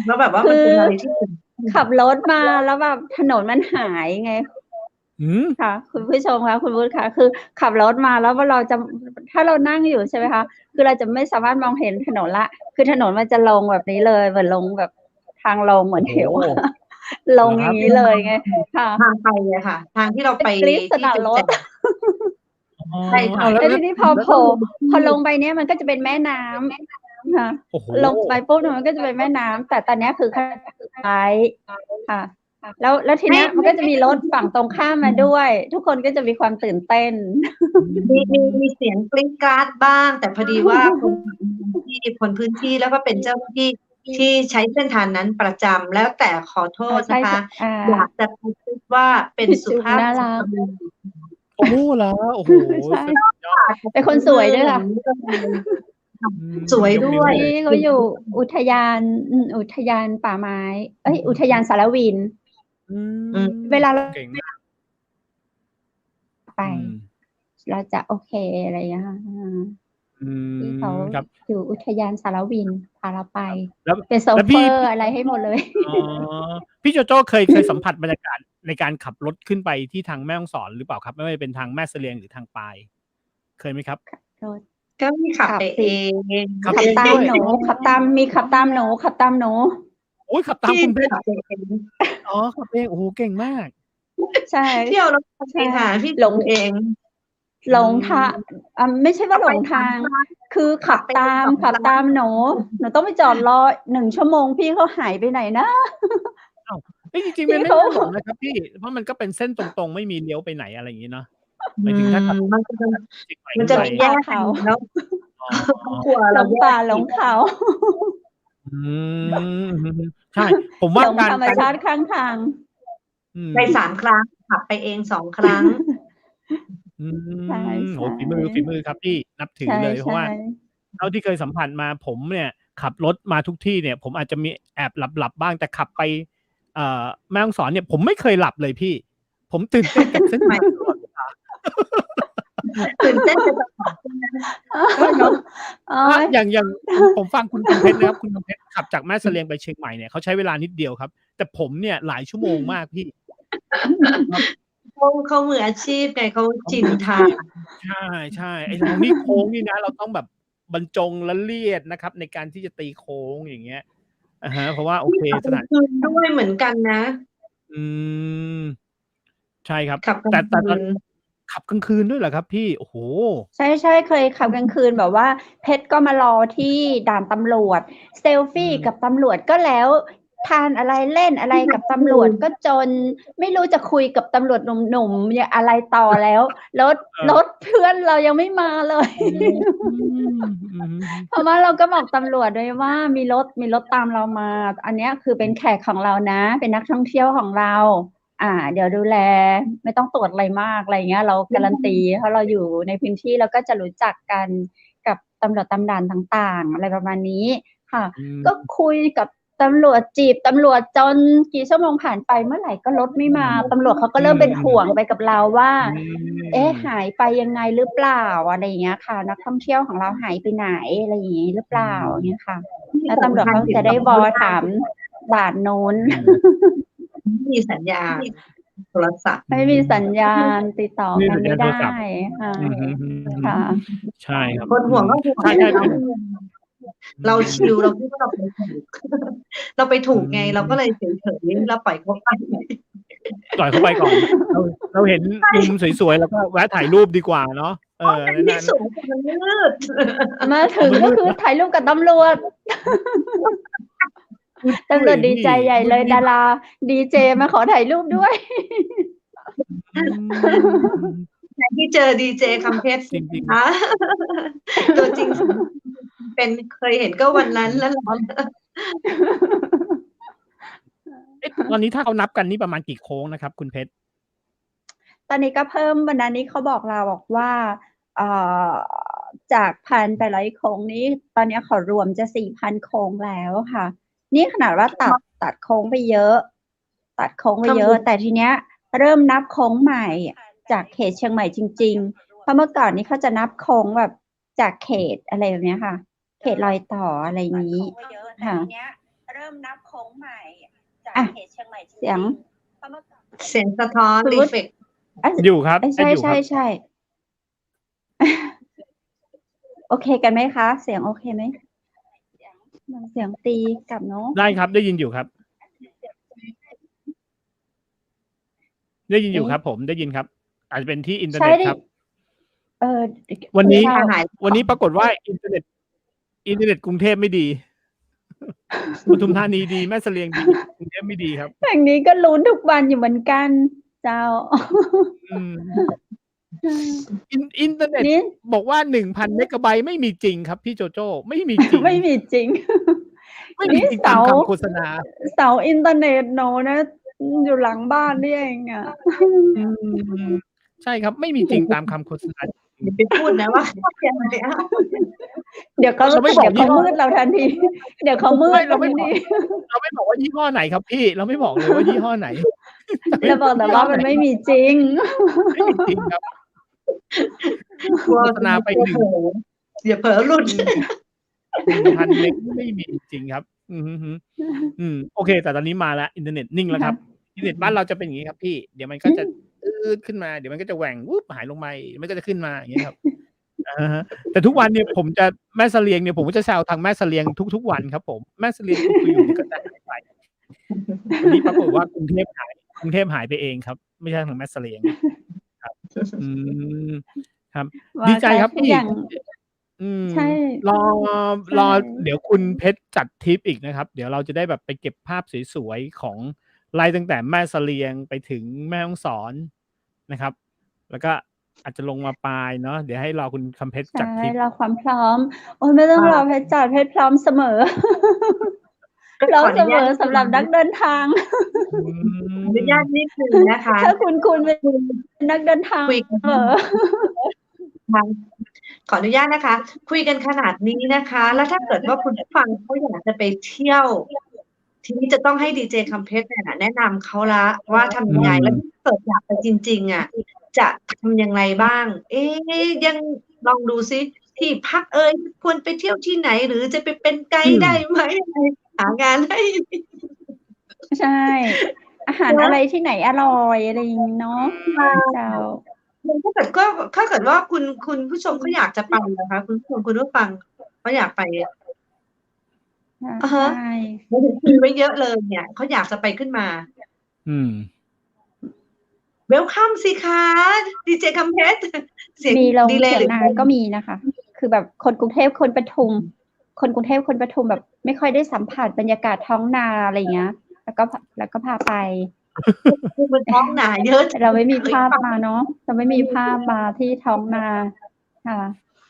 แล้วแบบว่ามันเป็นอะไรที่ ขับรถมาแล้วแบบถนนมันหายไงค่ะคุณผู้ชมคะคุณวุฒิคะคือขับรถมาแล้วว่าเราจะถ้าเรานั่งอยู่ใช่ไหมคะคือเราจะไม่สามารถมองเห็นถนนละคือถนนมันจะลงแบบนี้เลยเหมือนลงแบบทางลงเหมือนเหวลงอย่างนี้เลยไงค่ะทางไปเลยค่ะ ทางที่เราไป กรี๊ดสนั่นรถ ใช่ค่ะ แล้วทีนี้พอลงไปเนี้ยมันก็จะเป็นแม่น้ำค่ะลงไปปุ๊บมันก็จะเป็นแม่น้ำแต่ตอนนี้คือท้ายค่ะแล้วทีนี้มันก็จะมีรถฝั่งตรงข้ามมาด้วย ทุกคนก็จะมีความตื่นเต้นมีเสียงกริ๊งกราดบ้าง แต่พอดีว่าคนพื้นที่แล้วก็เป็นเจ้าหน้าที่ใช้เส้นทางนั้นประจำแล้วแต่ขอโทษนะคะอยากจะพูดว่าเป็นสุภาพสตรีโอ้โหแล้วโอ้โหเป็นคนสวยด้วยค่ะสวยด้วยเขาอยู่อุทยานป่าไม้อุทยานสารวินเวลาเราไปเราจะโอเคอะไรอย่างเงี้ยที่เขาอยู่อุทยานสารวินพาเราไปเป็นโซเฟอร์อะไรให้หมดเลยพี่โจโจ้เคยสัมผัสบรรยากาศในการขับรถขึ้นไปที่ทางแม่ฮ่องสอนหรือเปล่าครับไม่ว่าจะเป็นทางแม่เสลียงหรือทางปายเคยไหมครับก็มีขับไปเองขับตามหนูขับตามหนูขับตามหนูโอ้ยขับตามคุณเพชรอ๋อขับเองโอ้โหเก่งมากใช่เที่ยวแล้วใช่ค่ะพี่หลงเองหลงทางไม่ใช่ว่าหลงทางคือขับตามหนูต้องไปจอดรอ1 ชั่วโมงพี่เขาหายไปไหนนะจริงๆมันไม่หลงนะครับพี่เพราะมันก็เป็นเส้นตรงๆไม่มีเลี้ยวไปไหนอะไรอย่างนี้เนาะหมายถึงถ้าขับมันจะแยกเขาแล้วหลงป่าหลงเขาใช่ผมว่าการธรรมชาติข้างทางไป3 ครั้งขับไปเอง2 ครั้งโหฝีมือครับพี่นับถือเลยเพราะว่าเท่าที่เคยสัมผัสมาผมเนี่ยขับรถมาทุกที่เนี่ยผมอาจจะมีแอบหลับบ้างแต่ขับไปแม่ฮ่องสอนเนี่ยผมไม่เคยหลับเลยพี่ผมตื่นเต้นกับเส้นทางตลอดเวลาตื่นเต้นจะอย่างผมฟังคุณเพชรนะครับคุณเพชรขับจากแม่เสลียงไปเชียงใหม่เนี่ยเขาใช้เวลานิดเดียวครับแต่ผมเนี่ยหลายชั่วโมงมากพี่เขามืออาชีพไงเขาจินทางใช่ไอ้ตรงนี้โค้งนี่นะเราต้องแบบบรรจงละเลียดนะครับในการที่จะตีโค้งอย่างเงี้ยเพราะว่าโอเคสถานที่ด้วยเหมือนกันนะใช่ครับแต่ขับกลางคืนด้วยเหรอครับพี่โอ้โหใช่เคยขับกลางคืนแบบว่าเพชรก็มารอที่ด่านตำรวจเซลฟี่กับตำรวจก็แล้วทานอะไรเล่นอะไรกับตำรวจก็จนไม่รู้จะคุยกับตำรวจหนุ่มๆอะไรต่อแล้วรถเพื่อนเรายังไม่มาเลยเพราะว่าเราก็บอกตำรวจด้วยว่ามีรถตามเรามาอันนี้คือเป็นแขกของเรานะเป็นนักท่องเที่ยวของเราเดี๋ยวดูแลไม่ต้องตรวจอะไรมากอะไรเงี้ยเราการันตีเพราะเราอยู่ในพื้นที่เราก็จะรู้จักกันกับตำรวจตำด่านต่างๆอะไรประมาณนี้ค่ะก็คุยกับตำรวจจีบตำรวจจนกี่ชั่วโมงผ่านไปเมื่อไหร่ก็รถไม่มาตำรวจเขาก็เริ่มเป็นห่วงไปกับเราว่าหายไปยังไงหรือเปล่าอะไรอย่างเงี้ยค่ะนักท่องเที่ยวของเราหายไปไหนอะไรอย่างงี้หรือเปล่าเนี่ยค่ะแล้วตำรวจเขาจะได้บอถามด่านโน้นมีสัญญาณโทรศัพท์ไม่มีสัญญาณติดต่อกันไม่ได้ค่ะใช่ครับคนห่วงก็ห่วงเราชิลเราคิดว่าเราไปถูกไงเราก็เลยเฉยๆเราปล่อยเขาไปก่อนเราเห็นมุมสวยๆแล้วก็แวะถ่ายรูปดีกว่าเนาะนี่สวยมันมืดมาถึงก็คือถ่ายรูปกับตำรวจดีใจใหญ่เลยดาราดีเจมาขอถ่ายรูปด้วยที่เจอดีเจคำเพชรตัวจริงเ เป็นเคยเห็นก็วันนั้นแล้วเหรอ ตอนนี้ถ้าเขานับกันนี่ประมาณกี่โค้งนะครับ คุณเพชร ตอนนี้ก็เพิ่มวันนั้นนี้เขาบอกเราบอกว่าเอ่อจาก1,800 โค้งนี้ ตอนนี้เขารวมจะ 4,000 โค้งแล้วค่ะ นี่ขนาดว่าตัดโค้งไปเยอะ ตัดโค้งไปเยอะ แต่ทีเนี้ย เริ่มนับโค้งใหม่จากเขตเชียงใหม่จริง ๆ เพราะเมื่อก่อนนี้เขาจะนับโค้งแบบจากเขตอะไรแบบเนี้ยค่ะ เขตรอยต่ออะไรนี้ค่ะเริ่มนับโค้งใหม่จากเขตเชียงใหม่เสียง เสียงสะท้อนรีเฟก อยู่ครับ ใช่ อยู่ค ใช่ รับ ใช่ โอเคกันไหมคะ เสียงโอเคไหมเสียงตีกลับเนาะ ได้ครับ ได้ยินอยู่ครับ ได้ยินอยู่ครับผมได้ยินครับ อาจจะเป็นที่อินเทอร์ ใช่ เน็ต ดิ ครับ วันนี้ปรากฏว่าอินเทอร์เน็ตกรุงเทพไม่ดีปทุมธานีดีแม่เสลียงดีกรุงเทพไม่ดีครับ อย่างนี้ก็ลุ้นทุกวันอยู่เหมือนกัน เจ้า อินเทอร์เน็ต นี่ บอกว่า 1,000 เมกะไบต์ไม่มีจริงครับพี่โจโจ้ไม่มีจริง ไม่มีจริง ไม่มีจริงตามคำโฆษณา เสาอินเทอร์เน็ตโนนะ อยู่หลังบ้านนี่เองอ่ะ ใช่ครับ ไม่มีจริงตามคำโฆษณา อย่าไปพูดนะว่ายังไงอ่ะ เดี๋ยวเขา เราไม่บอกยี่ห้อ มืดเราทันที เดี๋ยวเขามืด เราไม่ ทัน บอก ที เราไม่บอกว่ายี่ห้อไหนครับพี่ เราไม่บอกเลยว่ายี่ห้อไหน เราบอกแต่ว่ามันไม่มีจริง ไม่มีจริงครับ กลัว โฆษณาไปหนึ่ง อย่าเผลอหลุด 1,000 เมกไม่มีจริงครับโอเค แต่ตอนนี้มาแล้วอินเทอร์เน็ตนิ่งแล้วครับอินเทอร์เน็ตบ้านเราจะเป็นอย่างนี้ครับพี่เดี๋ยวมันก็จะขึ้นมาเดี๋ยวมันก็จะแหว่งวุบหายลงมามันก็จะขึ้นมาอย่างเงี้ยครับแต่ทุกวันเนี่ยผมจะแม่เสลียงเนี่ยผมก็จะแซวทางแม่เสลียงทุกๆวันครับผมแม่เสลียงคุยอยู่ก็จะหายไปวันนี้ปรากฏว่ากรุงเทพหายไปเองครับ ไม่ใช่ทางแม่เสลียงครับครับดีใจครับพี่ใช่ รอเดี๋ยวคุณเพชรจัดทริปอีกนะครับเดี๋ยวเราจะได้แบบไปเก็บภาพสวยๆของไล่ตั้งแต่แม่เสลียงไปถึงแม่ฮ่องสอนนะครับ แล้วก็อาจจะลงมาปลายเนาะเดี๋ยวให้รอคุณคำเพชรจัดทริป รอความพร้อมโอ้ยไม่ต้องรอเพชรจัดเพชรพร้อมเสมอพร้อมเสมอสำหรับนักเดินทางอนุญาตนิดนึงนะคะ ถ้าคุณเป็นนักเดินทางเสมอ ขออนุญาตนะคะ คุยกันขนาดนี้นะคะ แล้วถ้าเกิดว่าคุณผู้ฟังเขาอยากจะไปเที่ยว ทีนี้จะต้องให้ดีเจคำเพชรเนี่ยแนะนำเขาละว่าทำยังไงแล้วถ้าเกิดอยากไปจริงๆอ่ะจะทำยังไงบ้างยังลองดูซิที่พักควรไปเที่ยวที่ไหนหรือจะไปเป็นไกด์ได้ไหมหางานให้ใช่ อาหารอะไรที่ไหนอร่อยอะไรอย่างนี้เนาะเจ้าถ้าเกิดว่าคุณผู้ชมเขาอยากจะไปนะคะคุณผู้ชมคุณผู้ฟังเขาอยากไปใช่คุยไว้เยอะเลยเนี่ยเขาอยากจะไปขึ้นมาเวลคัมสิคะดีเจคำเพชรมีลงเสียงนาก็มีนะคะ คือแบบคนกรุงเทพคนปทุมแบบไม่ค่อยได้สัมผัสบรรยากาศท้องนาอะไรเงี้ยแล้วก็พาไปมันท้องนาเยอะเราไม่มีภาพมาเนาะเราไม่มีภาพมาที่ท้องนาค่ะ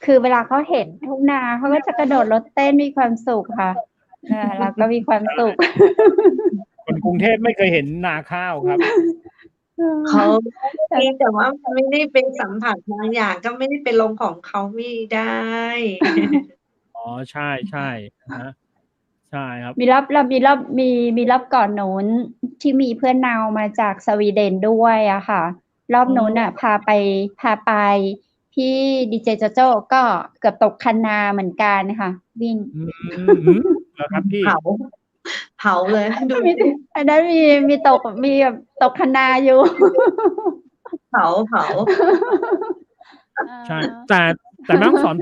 คือเวลาเขาเห็นทุ่งนาเขาก็จะกระโดดรถเต้นมีความสุขค่ะเราก็มีความสุขคนกรุงเทพไม่เคยเห็นนาข้าวครับเขาแต่ว่าไม่ได้เป็นสัมผัสบางอย่างก็ไม่ได้เป็นลมของเขาไม่ได้อ๋อใช่ใช่นะใช่ครับมีรอบก่อนโน้นที่มีเพื่อนนาวมาจากสวีเดนด้วยอะค่ะรอบโน้นอะพาไปพี่ดีเจโจโจ้ก็เกือบตกคันนาเหมือนกันนะคะวิ่งครับพี่เผาเลยดูอันนั้นมีแบบตกคันนาอยู่เผาใช่แต่แม่ต้องสอน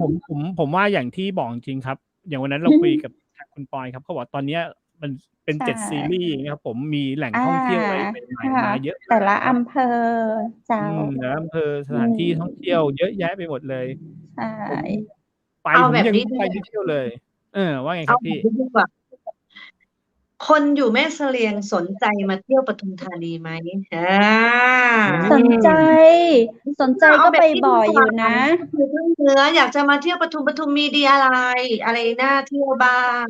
ผมว่าอย่างที่บอกจริงครับอย่างวันนั้นเราคุยกับคุณปอยครับเขาบอกตอนนี้มันเป็น7 ซีรีส์นะครับผมมีแหล่งท่องเที่ยวอะไรเป็นมาเยอะแต่ละอำเภอเจ้าแต่ละอำเภอสถานที่ท่องเที่ยวเยอะแยะไปหมดเลยใช่ไปผมยังไปเที่ยวเลยว่าไงครับพี่ คนอยู่แม่เสลียงสนใจมาเที่ยวปทุมธานีไหมสนใจ สนใจ เอา ก็ แบบ ไป นี้ บ่ ดี อย ก อ ว่า ยู่นะ อยู่ภาคเหนืออยากจะมาเที่ยวปทุมมีดีอะไรน่าเที่ยวบ้าง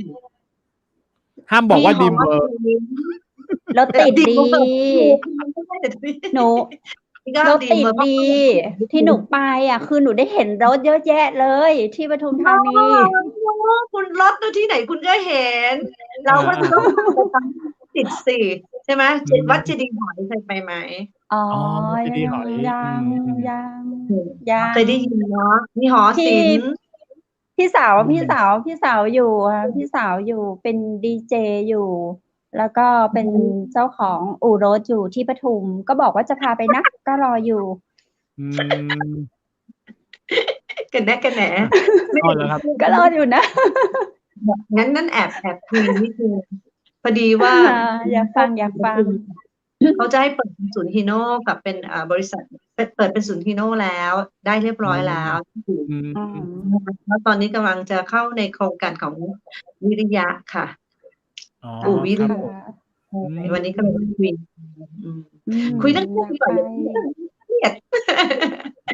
ห้ามบอก มี ว่า ห ดี อ มเวิร์ ศิลป์ รถติด ดี ดี มเวิร์มันไม่ได้สิ หนู นี่ก็ รถ ดี ติ ม ด เวิร์เพราะ ดี คน ที่หนูไปอะคือหนูได้เห็นรถเยอะแยะเลย ที่ปทุมธานี คุณรถที่ไหนคุณก็เห็น เราก็จะต้องไปตามติดสิใช่ไหมวัดเจดีย์หอยเคยไปไหม อ๋อ อ๋อเจดีย์หอย ยัง อืม เคยได้ยินเนาะมีหอ พี่ ศิลป์ พี่สาวอยู่ค่ะพี่สาวอยู่เป็นดีเจอยู่ แล้วก็เป็นเจ้าของอู่รถอยู่ที่ปทุม ก็บอกว่าจะพาไปนะ ก็รออยู่ อืม กันแน่ อ๋อเหรอครับ ก็รออยู่นะ งั้นแอบคุยนิดนึงพอดีว่า อยากฟัง เขาจะให้เปิดศูนย์ฮีโน่กับเป็นบริษัทเปิดเป็นศูนย์ฮีโน่แล้วได้เรียบร้อยแล้ว อืม แล้วตอนนี้กำลังจะเข้าในโครงการของวิริยะค่ะ อ๋อ อู่วิ ค ริ รับ ยะวันนี้กำลังคุยเรื่องเครียดดีกว่าเครียด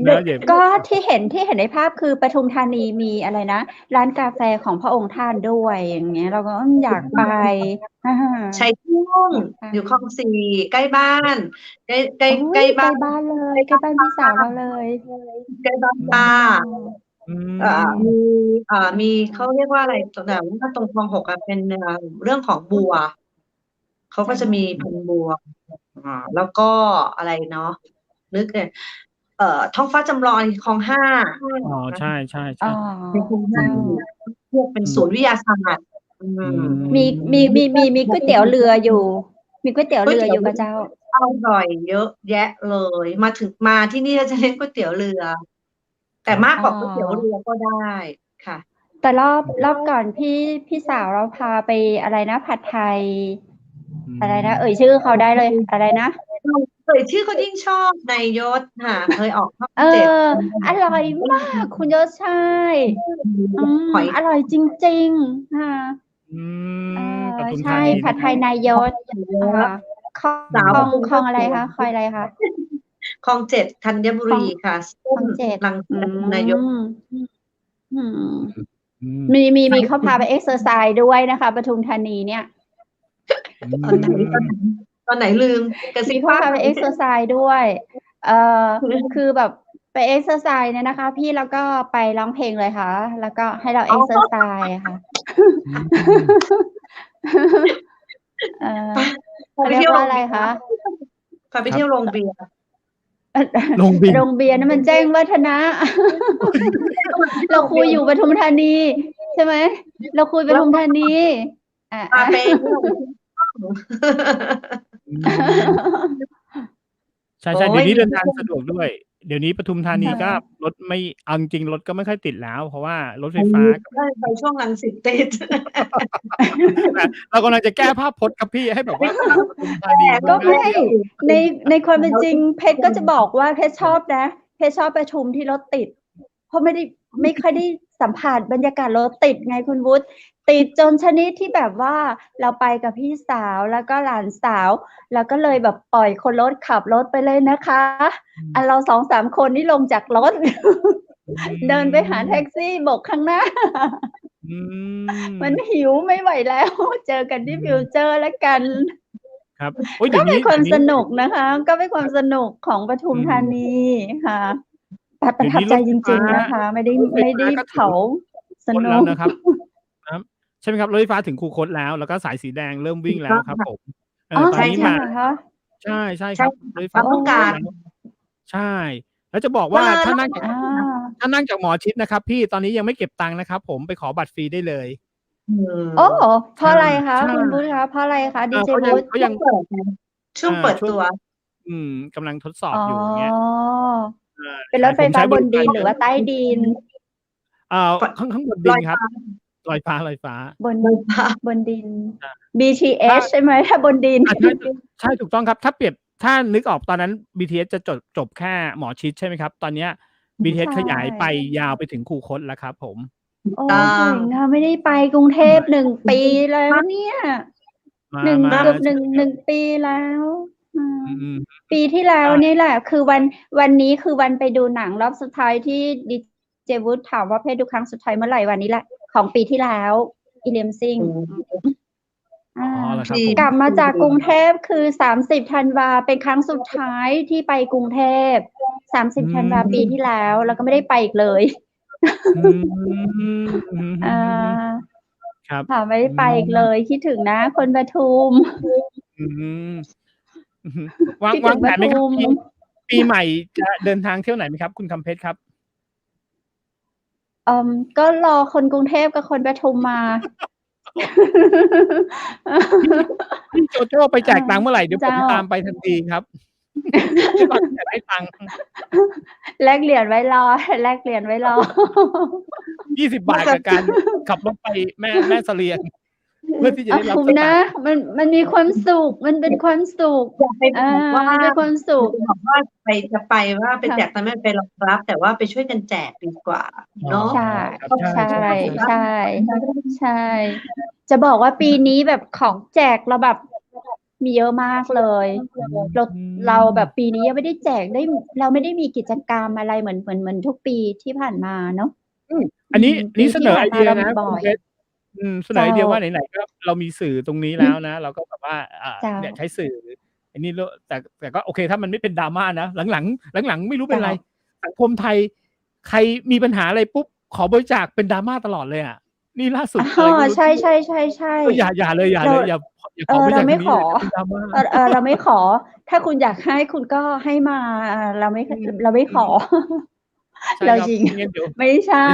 แล้วเดี๋ยว ก็ที่เห็นในภาพคือปทุมธานีมีอะไรนะ ร้านกาแฟของพระองค์ท่านด้วยอย่างเงี้ย เราก็อยากไป ชัยทุ่งอยู่คลองสี่ใกล้บ้านใกล้ โอ้ย ใกล้ ใกล้ บ้าน บ้านเลย ใกล้บ้านพี่สาวเราเลย ใกล้บ้านป้า อืม มีเขาเรียกว่าอะไรแต่ว่าตรงคลอง6อะเป็นเรื่องของบัวเขาก็จะมีพันธุ์บัวแล้วก็อะไรเนาะนึกเลยท้องฟ้าจำลองคลอง5 อ๋อใช่ อ๋อ เป็นคลอง5เรียกเป็นศูนย์วิทยาศาสตร์ มีก๋วยเตี๋ยวเรืออยู่ มีก๋วยเตี๋ยวเรืออยู่กับเจ้า อร่อยเยอะแยะเลยมาที่นี่เราจะเน้นก๋วยเตี๋ยวเรือ แต่มากกว่าก๋วยเตี๋ยวเรือก็ได้ค่ะ แต่รอบก่อนพี่สาวเราพาไปอะไรนะผัดไทย อะไรนะ ชื่อเขาได้เลยอะไรนะ ชื่อเขายิ่งชอบนายยศค่ะเคยออกช่อง 7 อร่อยมากคุณยศใช่อร่อยจริงๆค่ะปทุมธา ใช่ นี ผัดไทยนายยศคลองอะไรคะคอยอะไรคะ คลอง7ธัญบุรีค่ะคลอง7ลังนายกมีเขาพาไปเอ็กซ์เซอร์ไซส์ด้วยนะคะปทุมธานีเนี่ยตอนไหนลืมมีเขาพาไปเอ็กซ์เซอร์ไซส์ด้วยคือแบบไปเอ็กซ์เซอร์ไซส์เนี่ยนะคะ พี่แล้วก็ไปร้องเพลงเลยค่ะ แล้วก็ให้เราเอ็กซ์เซอร์ไซส์ค่ะเขาเรียกว่าอะไรคะพาไปเที่ยวโรงเบียร์โรงเบียร์นั่นมันแจ้งวัฒนะเราคุยอยู่ปทุมธานีใช่ไหมเราคุยปทุมธานีพาไปใช่เดี๋ยวนี้เดินทางสะดวกด้วยเดี๋ยวนี้ปทุมธานีก็รถไม่เอาจริงรถก็ไม่ค่อยติดแล้วเพราะว่ารถไฟฟ้าไปช่วงรังสิตติดเรากำลังจะแก้ภาพพจน์ครับพี่ให้แบบว่าปทุมธานีก็ไม่ในความเป็นจริงเพชรก็จะบอกว่าเพชรชอบนะเพชรชอบประชุมที่รถติดเพราะไม่ค่อยได้สัมผัสบรรยากาศรถติดไงคุณวุฒิติดจนชนิดที่แบบว่าเราไปกับพี่สาวแล้วก็หลานสาวแล้วก็เลยแบบปล่อยคนรถขับรถไปเลยนะคะเรา 2-3 คนนี่ลงจากรถเดินไปหาแท็กซี่บกข้างหน้ามันหิวไม่ไหวแล้วเจอกันที่ฟิวเจอร์แล้วกันครับก็เป็นความสนุกนะคะก็เป็นความสนุกของปทุมธานีค่ะประทับใจจริงๆนะคะไม่ได้เผาสนุกนะครับใช่ไหมครับรถไฟฟ้าถึงคูคตแล้วก็สายสีแดงเริ่มวิ่งแล้วครับผมตอนนี้มาใช่ครับรถไฟฟ้าต้องการใช่แล้วจะบอกว่าถ้านั่งจากหมอชิดนะครับพี่ตอนนี้ยังไม่เก็บตังค์นะครับผมไปขอบัตรฟรีได้เลยโอ้เพราะอะไรคะคุณบุ๊คคะเพราะอะไรคะดีเจบุ๊คเขายังช่วงเปิดตัวกำลังทดสอบอยู่เงี้ยเป็นรถไฟฟ้าบนดินหรือว่าใต้ดินข้างบนดินครับลอยฟ้าบนดิน BTS ใช่ไหมถ้าบนดินใช่ถูกต้องครับถ้านึกออกตอนนั้น BTS จะจบแค่หมอชิดใช่ไหมครับตอนนี้ BTS ขยายไปยาวไปถึงคูคตแล้วครับผมโอ้เก่งนะไม่ได้ไปกรุงเทพ1 ปีแล้วเนี่ย หนึ่ง มา เกือบหนึ่งปีแล้วปีที่แล้ว ใช่ นี่แหละ คือวันนี้คือวันไปดูหนังรอบสุดท้ายที่ดีเจวูดถามว่าเพชรดูครั้งสุดท้ายเมื่อไหร่วันนี้แหละ ของปีที่แล้วอีเลียมซิงเหรอครับผม กลับมาจากกรุงเทพคือ30 ธันวาเป็นครั้งสุดท้ายที่ไปกรุงเทพ30 ธันวาปีที่แล้ว แล้วก็ไม่ได้ไปอีกเลยครับ ค่ะไม่ได้ไปอีกเลยคิดถึงนะคนปทุมวางแผนไหมครับปีใหม่จะเดินทางเที่ยวไหนไหมครับคุณคำเพชรครับก็รอคนกรุงเทพกับคนปทุมมาพี่โจโจ้ไปแจกตังค์เมื่อไหร่เดี๋ยวผมตามไปทันทีครับที่ก่อนจะได้ตังค์แลกเหรียญไว้รอ20 บาทกับการขับรถไปแม่เสลียงเพื่อที่จะได้รับสตางค์มันมีความสุขมันเป็นความสุขอยากไปบอกว่าเป็นความสุขบอกว่าจะไปว่าไปแจกแต่ไม่ไปรับแต่ว่าไปช่วยกันแจกดีกว่าเนาะใช่จะบอกว่าปีนี้แบบของแจกเราแบบมีเยอะมากเลยเราแบบปีนี้ยังไม่ได้แจกได้เราไม่ได้มีกิจกรรมอะไรเหมือนทุกปีที่ผ่านมาเนาะอันนี้เสนอไอเดียนะเสนอไอเดียว่าไหนๆก็เรามีสื่อตรงนี้แล้วนะเราก็แบบว่าเนี่ยใช้สื่ออันนี้แต่ก็โอเคถ้ามันไม่เป็นดราม่านะหลังไม่รู้เป็นไรสังคมไทยใครมีปัญหาอะไรปุ๊บขอบริจาคเป็นดราม่าตลอดเลยอ่ะนี่ล่าสุดใช่อย่าเลยอย่าเราไม่ขอเราไม่ขอถ้าคุณอยากให้คุณก็ให้มาเราไม่ขอเราจริงไม่ใช่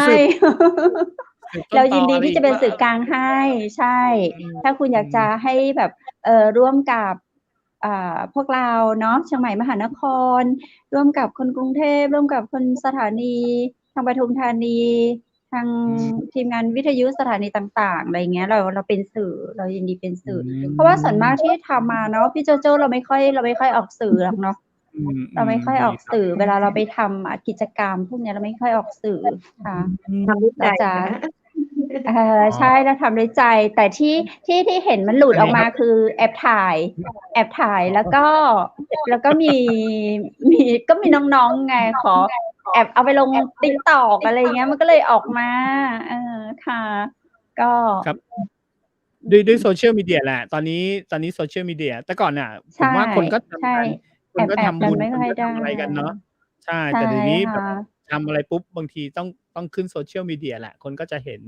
เรายินดีที่จะเป็นสื่อกลางให้ใช่ถ้าคุณอยากจะให้แบบร่วมกับพวกเราเนาะเชียงใหม่มหานครร่วมกับคนกรุงเทพร่วมกับคนสถานีทางปทุมธานีทางทีมงานวิทยุสถานีต่างๆอะไรเงี้ยเราเป็นสื่อเรายินดีเป็นสื่อเพราะว่าส่วนมากที่ทำมาเนาะพี่โจโจ้เราไม่ค่อยออกสื่อหรอกเนาะเราไม่ค่อยออกสื่อเวลาเราไปทำกิจกรรมพวกนี้เราไม่ค่อยออกสื่อค่ะทำด้วยใจใช่เราทำด้วยใจแต่ที่เห็นมันหลุดออกมาคือแอบถ่ายแล้วก็มีน้องๆไงขอแอบเอาไปลง TikTok อะไรเงี้ยมันก็เลยออกมาค่ะก็ครับด้วยโซเชียลมีเดียแหละตอนนี้โซเชียลมีเดียแต่ก่อนน่ะผมว่าคนก็ทำบุญอะไรกันเนาะใช่แต่เดี๋ยวนี้แบบทำอะไรปุ๊บบางทีต้องขึ้นโซเชียลมีเดียแหละคนก็จะเห็น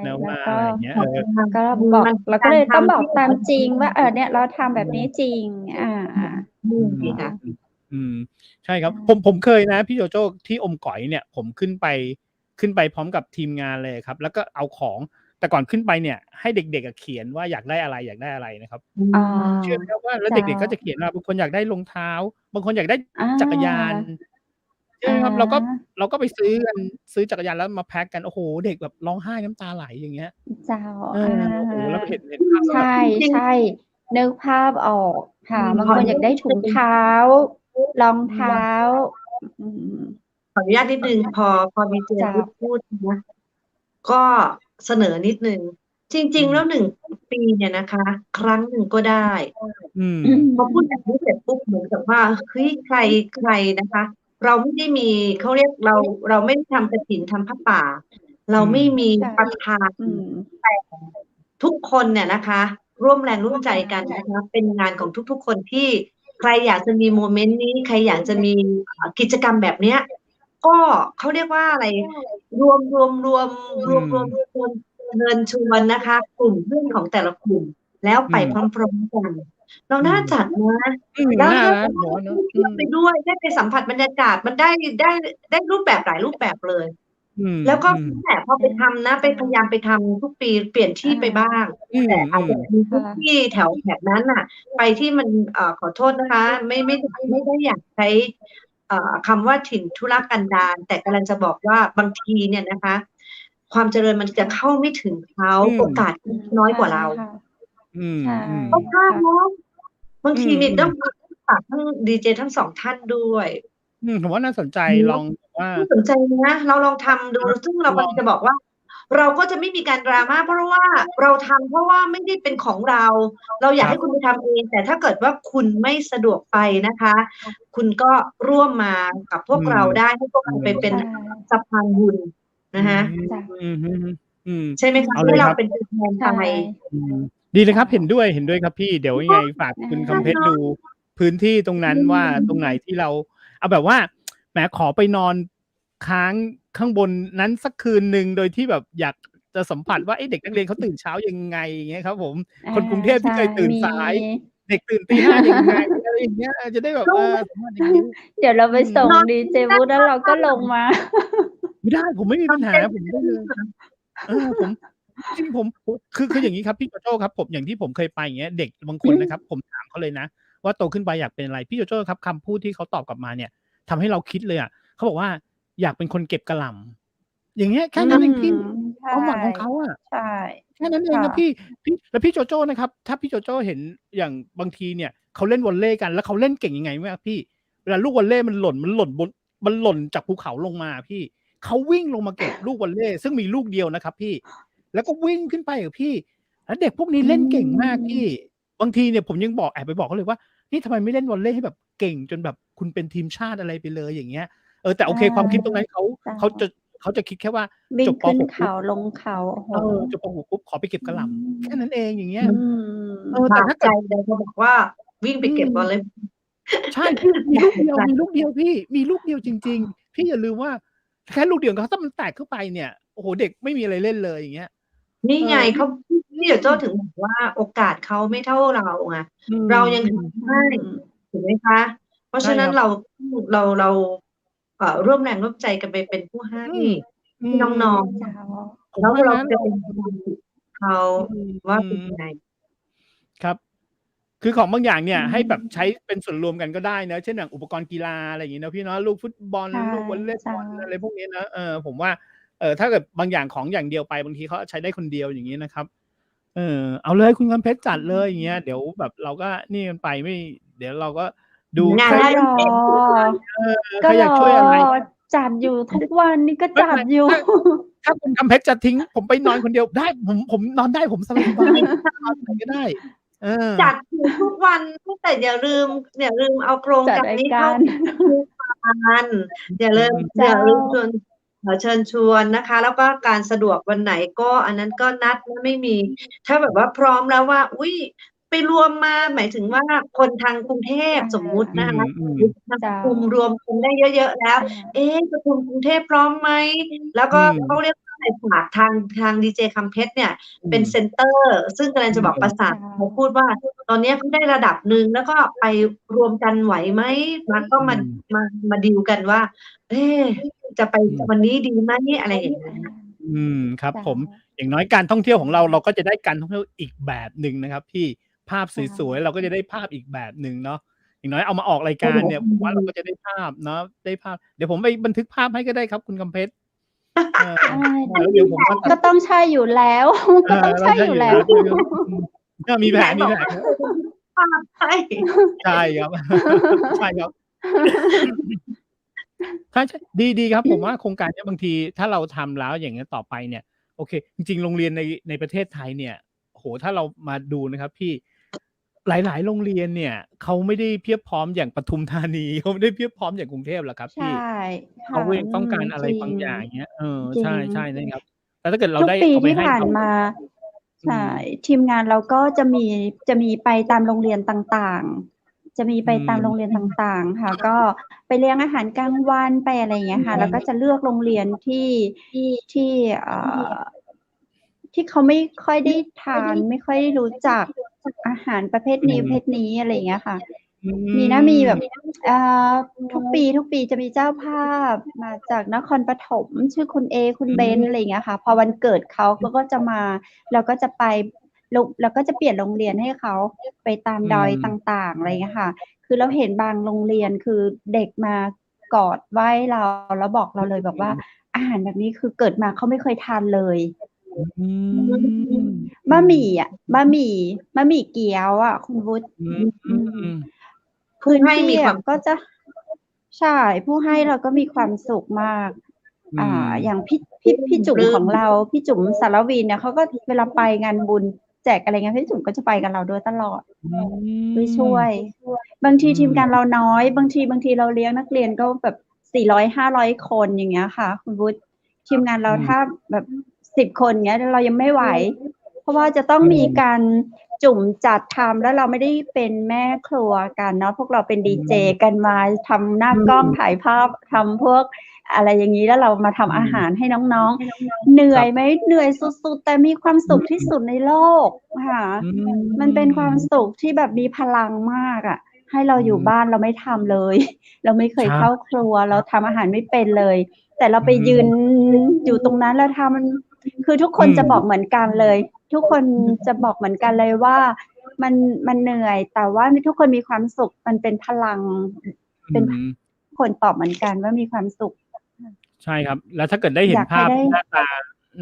แล้วว่าอะไรเงี้ยก็บอกเราก็เลยต้องบอกตามจริงว่าเนี่ยเราทำแบบนี้จริงใช่ครับผมเคยนะพี่โจโจ้ที่อมก๋อยเนี่ยผมขึ้นไปพร้อมกับทีมงานเลยครับแล้วก็เอาของแต่ก่อนขึ้นไปเนี่ยให้เด็กๆเขียนว่าอยากได้อะไรนะครับเชื่อไหมครับว่าแล้วเด็กๆก็จะเขียนว่าบางคนอยากได้รองเท้าบางคนอยากได้จักรยานใช่ครับเราก็ไปซื้อจักรยานแล้วมาแพ็คกันโอ้โหเด็กแบบร้องไห้น้ำตาไหลอย่างเงี้ยเจ้าโอ้โหแล้วเห็นภาพใช่นึกภาพออกค่ะบางคนอยากได้ถุงเท้ารองเท้าขออนุญาตนิดนึงพอมีเจนพูดนะก็เสนอนิดนึงจริงๆแล้ว1 ปีเนี่ยนะคะครั้งหนึ่งก็ได้พอพูดแบบนี้เสร็จปุ๊บเหมือนกับว่าเฮ้ยใครนะคะเราไม่ได้มีเขาเรียกเราไม่ได้ทำกฐินทำผ้าป่าเราไม่มีประธานแต่ทุกคนเนี่ยนะคะร่วมแรงร่วมใจกันนะคะเป็นงานของทุกๆคนที่ใครอยากจะมีโมเมนต์นี้ใครอยากจะมีกิจกรรมแบบเนี้ยก็เขาเรียกว่าอะไรรวมเงินชวนนะคะกลุ่มเพื่อนของแต่ละกลุ่มแล้วไปพร้อมๆกันเราน่าจัดนะแล้วไปด้วยได้ไปสัมผัสบรรยากาศมันได้รูปแบบหลายรูปแบบเลยแล้วก็แต่พอไปทำนะไปพยายามไปทำทุกปีเปลี่ยนที่ไปบ้างแต่อาจจะมีทุกที่แถวแบบนั้นน่ะไปที่มันขอโทษนะคะไม่ได้อยากใช้คำว่าถิ่นทุรกันดารแต่กำลังจะบอกว่าบางทีเนี่ยนะคะความเจริญมันจะเข้าไม่ถึงเขาโอกาสน้อยกว่าเราก็พลาดเนาะบางทีมีต้องฝากทั้งดีเจทั้ง2 ท่านด้วยผมว่าน่าสนใจลองว่าสนใจนะเราลองทำดูซึ่งเราจะบอกว่า เราก็จะไม่มีการดราม่าเพราะว่าเราทำเพราะว่าไม่ได้เป็นของเราอยากให้คุณไปทำเองแต่ถ้าเกิดว่าคุณไม่สะดวกไปนะคะ คุณก็ร่วมมากับพวกเราได้ให้พวกเราไปเป็นสะพานบุญนะคะใช่ไหมคะให้เราเป็นตัวแทนไปดีเลยครับเห็นด้วยครับพี่เดี๋ยวยังไงฝากคุณคำเพชรดูพื้นที่ตรงนั้นว่าตรงไหนที่เราเอาแบบว่าแหมขอไปนอนค้างข้างบนนั้นสักคืนหนึ่งโดยที่แบบอยากจะสัมผัสว่าเด็กนักเรียนเขาตื่นเช้ายังไงอย่างเงี้ยครับผมคนกรุงเทพที่เคยตื่นสายเด็กตื่นตี 5ยังไงอะไรอย่างเงี้ยจะได้แบบสัมผัสอย่างนี้เดี๋ยวเราไปส่งดีเจวูดแล้วเราก็ลงมาไม่ได้ผมไม่มีปัญหาผมได้เลยผมจริงผมคืออย่างนี้ครับพี่โจโจ้ครับผมอย่างที่ผมเคยไปอย่างเงี้ยเด็กบางคนนะครับผมถามเขาเลยนะว่าโตขึ้นไปอยากเป็นอะไรพี่โจโจ้ครับคำพูดที่เขาตอบกลับมาเนี่ยทำให้เราคิดเลยเขาบอกว่าอยากเป็นคนเก็บกะหล่ำอย่างเงี้ยแค่นั้นเองพี่ความหวังของเขาใช่แค่นั้นเองครับพี่แล้วพี่โจโจ้นะครับถ้าพี่โจโจ้เห็นอย่างบางทีเนี่ยเขาเล่นวอลเลย์กันแล้วเขาเล่นเก่งยังไงไหมครับพี่เวลาลูกวอลเลย์มันหล่นจากภูเขาลงมาพี่เขาวิ่งลงมาเก็บลูกวอลเลย์ซึ่งมีลูกเดียวนะครับพี่แล้วก็วิ่งขึ้นไปกับพี่แล้วเด็กพวกนี้เล่นเก่งมากพี่บางทีเนี่ยผมยังแอบไปบอกเขาเลยว่านี่ทำไมไม่เล่นวอลเลย์ให้แบบเก่งจนแบบคุณเป็นทีมชาติอะไรไปเลยอย่างเงี้ยแต่โอเคความคิดตรงนั้นเขาจะคิดแค่ว่าจบป .6 เขาลงเขาจบป .6 ปุ๊บขอไปเก็บกะหล่ำแค่นั้นเองอย่างเงี้ยแต่ถ้าใจเลยเขาบอกว่าวิ่งไปเก็บบอลเลยใช่พี่มีลูกเดียวพี่มีลูกเดียวจริงๆพี่อย่าลืมว่าแค่ลูกเดียวเขาถ้ามันแตกเข้าไปเนี่ยโอ้โหเด็กไม่มีอะไรเล่นเลยอย่างเงี้ยนี่ไงเขาพี่โจโจ้ถึงบอกว่าโอกาสเขาไม่เท่าเราไงเรายังทำได้ถูกไหมคะเพราะฉะนั้นเราร่วมแรงร่วมใจกันไปเป็นผู้ให้น้องๆแล้วเราจะเป็นเขาว่าเป็นยังไงครับคือของบางอย่างเนี่ยให้แบบใช้เป็นส่วนรวมกันก็ได้นะเช่นอย่างอุปกรณ์กีฬาอะไรอย่างงี้นะพี่เนาะลูกฟุตบอลลูกวอลเลย์บอลอะไรพวกนี้นะผมว่าถ้าเกิดบางอย่างของอย่างเดียวไปบางทีเขาใช้ได้คนเดียวอย่างนี้นะครับเอาเลยคุณคำเพชรจัดเลยอย่างเงี้ยเดี๋ยวแบบเราก็นี่กันไปไม่เดี๋ยวเราก็ดูงานรอก็อยากช่วยอะไรจัดอยู่ทุกวันนี่ก็จัดอยู่ถ้าคุณคำเพชรจะทิ้งผมไปนอนคนเดียวได้ผมนอนได้ผมสบายนอนไหนก็ได้จัดทุกวันแต่อย่าลืมเอาโครงการนี้เข้ากันอย่าลืมเชิญชวนนะคะแล้วก็การสะดวกวันไหนก็อันนั้นก็นัดไม่มีถ้าแบบว่าพร้อมแล้วว่าอุ้ยไปรวมมาหมายถึงว่าคนทางกรุงเทพสมมุตินะคะกลุ่มรวมกันได้เยอะๆแล้วประชุมกรุงเทพพร้อมไหมแล้วก็เขาเรียกฝากทางดีเจคำเพชรเนี่ยเป็นเซ็นเตอร์ซึ่งกำลังจะบอกประสานเขาพูดว่าตอนนี้เขาได้ระดับหนึ่งแล้วก็ไปรวมกันไหวไหมมันก็มาดีลกันว่าจะไปวันนี้ดีไหมอะไรอย่างเงี้ยครับผมอย่างน้อยการท่องเที่ยวของเราก็จะได้การท่องเที่ยวอีกแบบหนึ่งนะครับพี่ภาพสวยๆเราก็จะได้ภาพอีกแบบหนึ่งเนาะอย่างน้อยเอามาออกรายการเนี่ยผมว่าเราก็จะได้ภาพเนาะได้ภาพเดี๋ยวผมไปบันทึกภาพให้ก็ได้ครับคุณคำเพชรก็ต้องใช่อยู่แล้วก็ต้องใช่อยู่แล้วก็มีแผนใช่ครับใช่ครับใช่ดีครับผมว่าโครงการนี้บางทีถ้าเราทำแล้วอย่างนี้ต่อไปเนี่ยโอเคจริงๆโรงเรียนในประเทศไทยเนี่ยโหถ้าเรามาดูนะครับพี่หลายๆโรงเรียนเนี่ยเขาไม่ได้เพียบพร้อมอย่างปทุมธานีเขาไม่ได้เพียบพร้อมอย่างกรุงเทพหรอกครับพี่เขายังต้องการอะไรบางอย่างเงี้ยใช่นะครับแต่ถ้าเกิดเราได้เอาไปให้เขาใช่ทีมงานเราก็จะมีไปตามโรงเรียนต่างๆจะมีไปตามโรงเรียนต่างๆค่ะก็ไปเลี้ยงอาหารกลางวันไปอะไรอย่างเงี้ยค่ะแล้วก็จะเลือกโรงเรียนที่เขาไม่ค่อยได้ทานไม่ค่อยรู้จักอาหารประเภทนี้อะไรอย่างเงี้ยค่ะมีแบบทุกปีจะมีเจ้าภาพมาจากนครปฐมชื่อคุณคุณเบนอะไรอย่างเงี้ยค่ะพอวันเกิดเขาก็จะมาเราก็จะไปแล้วก็จะเปลี่ยนโรงเรียนให้เขาไปตามดอยต่างๆอะไรอย่างเงี้ยค่ะคือเราเห็นบางโรงเรียนคือเด็กมากอดไหว้เราแล้วบอกเราเลยบอกว่าอาหารแบบนี้คือเกิดมาเขาไม่เคยทานเลยบะหมี่เกี๊ยวอ่ะคุณวุฒิพื้นที่ก็จะใช่ผู้ให้เราก็มีความสุขมากอย่างพิ พี่จุ๋มของเราพี่จุ๋มสารวีเนี่ยเขาก็เวลาไปงานบุญแจกอะไรเงี้ยพี่จุ๋มก็จะไปกับเราด้วยตลอดช่วยบางทีทีมงานเราน้อยบางทีเราเลี้ยงนักเรียนก็แบบ400-500 คนอย่างเงี้ยค่ะคุณวุฒิทีมงานเราถ้าแบบ10 คนเงี้ยเรายังไม่ไหวเพราะว่าจะต้องมีการจุ่มจัดทำแล้วเราไม่ได้เป็นแม่ครัวกันเนาะพวกเราเป็นดีเจกันมาทำหน้ากล้องถ่ายภาพทำพวกอะไรอย่างนี้แล้วเรามาทำอาหารให้น้องๆเหนื่อยไหมเหนื่อยสุดๆแต่มีความสุขที่สุดในโลกค่ะมันเป็นความสุขที่แบบมีพลังมากอ่ะให้เราอยู่บ้านเราไม่ทำเลยเราไม่เคยเข้าครัวเราทำอาหารไม่เป็นเลยแต่เราไปยืนอยู่ตรงนั้นแล้วทำมันคือทุกคนจะบอกเหมือนกันเลยทุกคนจะบอกเหมือนกันเลยว่ามันเหนื่อยแต่ว่าทุกคนมีความสุขมันเป็นพลังเป็นคนตอบเหมือนกันว่ามีความสุขใช่ครับแล้วถ้าเกิดได้เห็นภาพห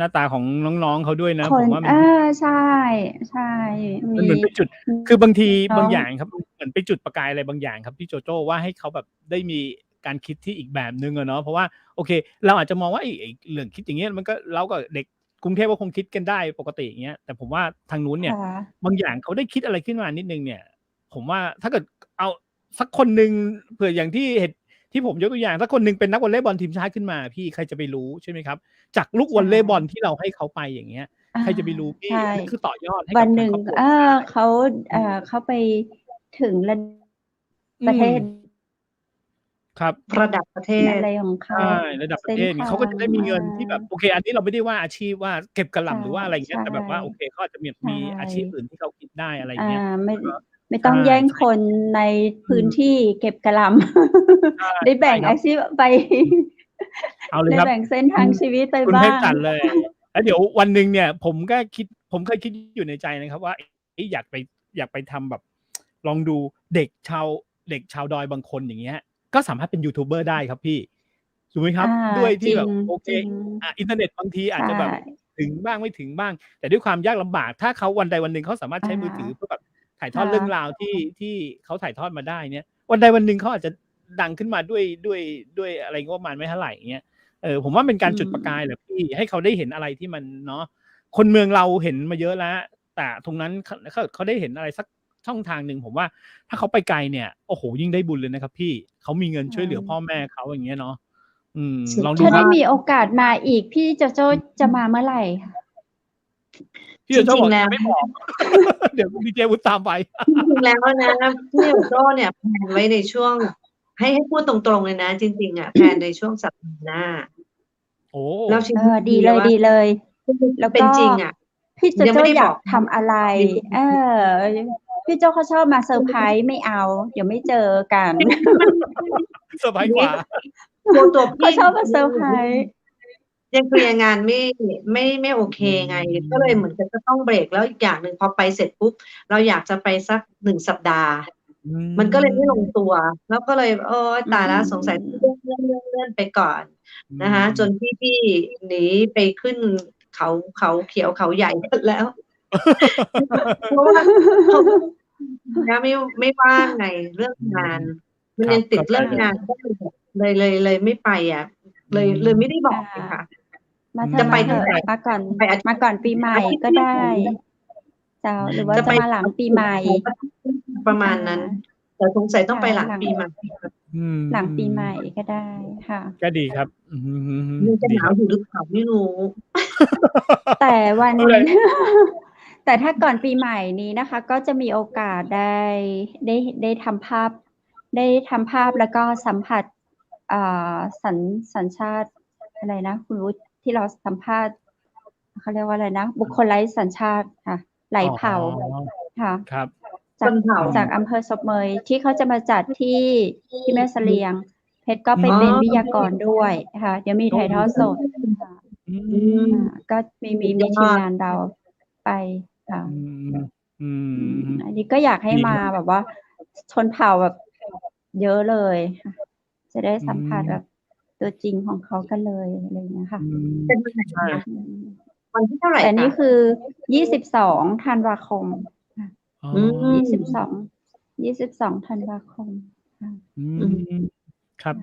น้าตาของน้องๆเขาด้วยนะผมว่ามันใช่มันเหมือนเป็นจุดคือบางทีบางอย่างครับเหมือนไปจุดประกายอะไรบางอย่างครับพี่โจโจ้ว่าให้เขาแบบได้มีการคิดที่อีกแบบนึงอะเนาะเพราะว่าโอเคเราอาจจะมองว่าไอ้เรื่องคิดอย่างเงี้ยมันก็เราก็เด็กกรุงเทพก็คงคิดกันได้ปกติอย่างเงี้ยแต่ผมว่าทางนู้นเนี่ยบางอย่างเขาได้คิดอะไรขึ้นมานิดนึงเนี่ยผมว่าถ้าเกิดเอาสักคนนึงเผื่ออย่างที่ผมยกตัวอย่างสักคนนึงเป็นนักวอลเลย์บอลทีมชาติขึ้นมาพี่ใครจะไปรู้ใช่ไหมครับจากลูกวอลเลย์บอลที่เราให้เขาไปอย่างเงี้ยใครจะไปรู้พี่นั่นคือต่อยอดให้กับวันหนึ่งเขาไปถึงประเทศครับระดับประเทศอะไรของเขาใช่ระดับประเทศเขาก็จะได้มีเงินที่แบบโอเคอันนี้เราไม่ได้ว่าอาชีพว่าเก็บกระหล่ำหรือว่าอะไรเงี้ยแต่แบบว่าโอเคเขาอาจจะมีอาชีพอื่นที่เขาคิดได้อะไรเงี้ยไม่ต้องแย่งคนในพื้นที่เก็บกระหล่ำได้แบ่งอาชีพไปเอาเลยครับได้แบ่งเส้นทางชีวิตไปคุณบ้างเพชรจัดเลยแล้วเดี๋ยววันนึงเนี่ยผมเคยคิดอยู่ในใจนะครับว่าอยากไปทำแบบลองดูเด็กชาวดอยบางคนอย่างเงี้ยก็สามารถเป็นยูทูบเบอร์ได้ครับพี่ถูกไหมครับด้วยที่แบบโอเคอินเทอร์เน็ตบางทีอาจจะแบบถึงบ้างไม่ถึงบ้างแต่ด้วยความยากลำบากถ้าเขาวันใดวันหนึ่งเขาสามารถใช้มือถือเพื่อแบบถ่ายทอดเรื่องราวที่เขาถ่ายทอดมาได้เนี่ยวันใดวันหนึ่งเขาอาจจะดังขึ้นมาด้วยอะไรก็ประมาณไม่เท่าไหร่อย่างเงี้ยผมว่าเป็นการจุดประกายแหละพี่ให้เขาได้เห็นอะไรที่มันเนาะคนเมืองเราเห็นมาเยอะแล้วแต่ตรงนั้นเขาได้เห็นอะไรสักช่องทางหนึ่งผมว่าถ้าเขาไปไกลเนี่ยโอ้โหยิ่งได้บุญเลยนะครับพี่เขามีเงินช่วยเหลือพ่อแม่เขาอย่างเงี้ยเนาะลองดูถ้าได้มีโอกาสมาอีกพี่โจโจ้จะมาเมื่อไหร่พี่โจโจ้บอกไม่บอก เดี๋ยวดีเจวุฒิตามไปจริงๆแล้วนะพี่โจโจ้เนี่ยแพลนไว้ในช่วงให้พูดตรงๆเลยนะจริงๆอ่ะแพลนในช่วงสัปดาห์หน้าโอ้แล้วดีเลยแล้วเป็นจริงอ่ะพี่โจโจ้อยากทำอะไรพี่โจเขาชอบมาเซอร์ไพรส์ไม่เอาเดี๋ยวไม่เจอกันเซอร์ไพรส์กว่าตัวพี่เขาชอบมาเซอร์ไพรส์ยังเคลียร์งานไม่โอเคไงก็เลยเหมือนจะต้องเบรกแล้วอีกอย่างหนึ่งพอไปเสร็จปุ๊บเราอยากจะไปสัก1 สัปดาห์มันก็เลยไม่ลงตัวแล้วก็เลยตายแล้วสงสัยเลื่อนไปก่อนนะคะจนพี่หนีไปขึ้นเขาเขียวเขาใหญ่กันแล้วเพราะว่าเขาไม่ว่างไงเรื่องงานมันยังติดเรื่องงานก็เลยไม่ไปอ่ะเลยไม่ได้บอกเลยค่ะจะไปที่ไหนมาก่อนปีใหม่ก็ได้เจ้าหรือว่าจะมาหลังปีใหม่ประมาณนั้นแต่สงสัยต้องไปหลังปีใหม่หลังปีใหม่ก็ได้ค่ะก็ดีครับมันจะหนาวอยู่หรือเปล่าไม่รู้แต่แต่ถ้าก่อนปีใหม่นี้นะคะก็จะมีโอกาสได้ทำภาพแล้วก็สัมผัสสัญชาติอะไรนะคุณวุฒิที่เราสัมภาษณ์เขาเรียกว่าอะไรนะบุคคลไร้สัญชาติค่ะไหลเผ่าค่ะครับจากอำเภอศพเมยที่เขาจะมาจัดที่แม่เสลียงเพชรก็ไปเป็นวิทยากรด้วยค่ะเดี๋ยวมีถ่ายทอดสดก็มีทีมงานเราไปค่ะอันนี้ก็อยากให้มาแบบว่าชนเผ่าแบบเยอะเลยจะได้สัมผัสแบบตัวจริงของเขากันเลยอะไรอย่างเงี้ยค่ะเป็นวันที่เท่าไหร่แต่นี่คือ22 ธันวาคม22 ธันวาคมครับ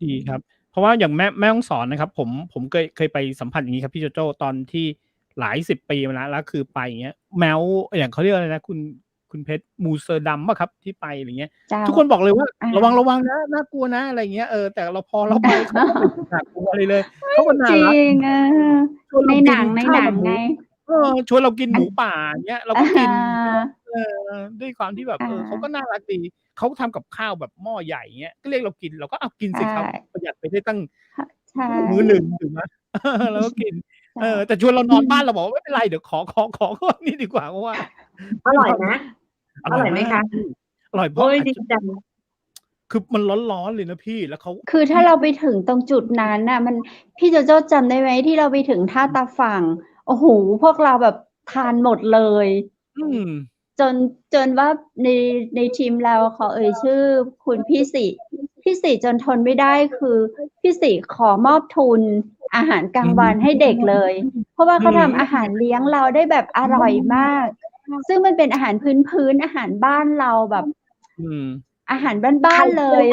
ดีครับ ราะว่าอย่างแม่ฮ่องสอนนะครับผมเคยไปสัมผัสอย่างนี้ครับพี่โจโจ้ตอนที่หลาย10 ปีมาแล้วคือไปอย่างเงี้ยแมวอย่างเขาเรียกอะไรนะคุณเพชรมูเซอร์ดัมป่ะครับที่ไปอะไรเงี้ย เจ้า ทุกคนบอกเลยว่า อ่า ระวังนะน่ากลัวนะอะไรเงี้ยแต่พอเราไปเขาก็ไม่น่ากลัวเลยเขาก็น่า จริ รัก งชวน ใน เรา ห กิ นั น งใน ข้า ห ว นั กับ ง หมู ไง ชวนเรากินหมูป่าเงี้ยเราก็กิน อ่า ด้วยความที่แบบเขาก็น่ารักดีเขาทำกับข้าวแบบหม้อใหญ่เงี้ยก็เรียกเรากินเราก็เอากินสิครับ ใช่ ประหยัดไปได้ตั้ง ใช่ มื้อหนึ่งถูกไหม เราก็กิน ใช่ แต่ชวนเรานอนบ้านเราบอกว่าไม่เป็นไรเดี๋ยวขอก่อนนี่ดีกว่าเพราะว่า อร่อยไหม อร่อย ไหม มาก คะ พี่อร่อยเพราะ โอ้ย อาจ ดี จะ จัง คือมันร้อนๆเลยนะพี่แล้วเขา คือถ้า พี่ เราไปถึงตรงจุดนั้นน่ะ มันพี่โจโจ้จำได้ไหมที่เราไปถึงท่าตาฝั่งโอ้โหพวกเราแบบทานหมดเลย อืม จนว่าในทีมเราขอเอ่ยชื่อคุณพี่สิจนทนไม่ได้คือพี่สิขอมอบทุนอาหารกลางวันให้เด็กเลย เพราะว่าเขาทำอาหารเลี้ยงเราได้แบบอร่อยมาก ซึ่งมันเป็นอาหารพื้นอาหารบ้านเราแบบ อืม อาหารบ้านๆเลย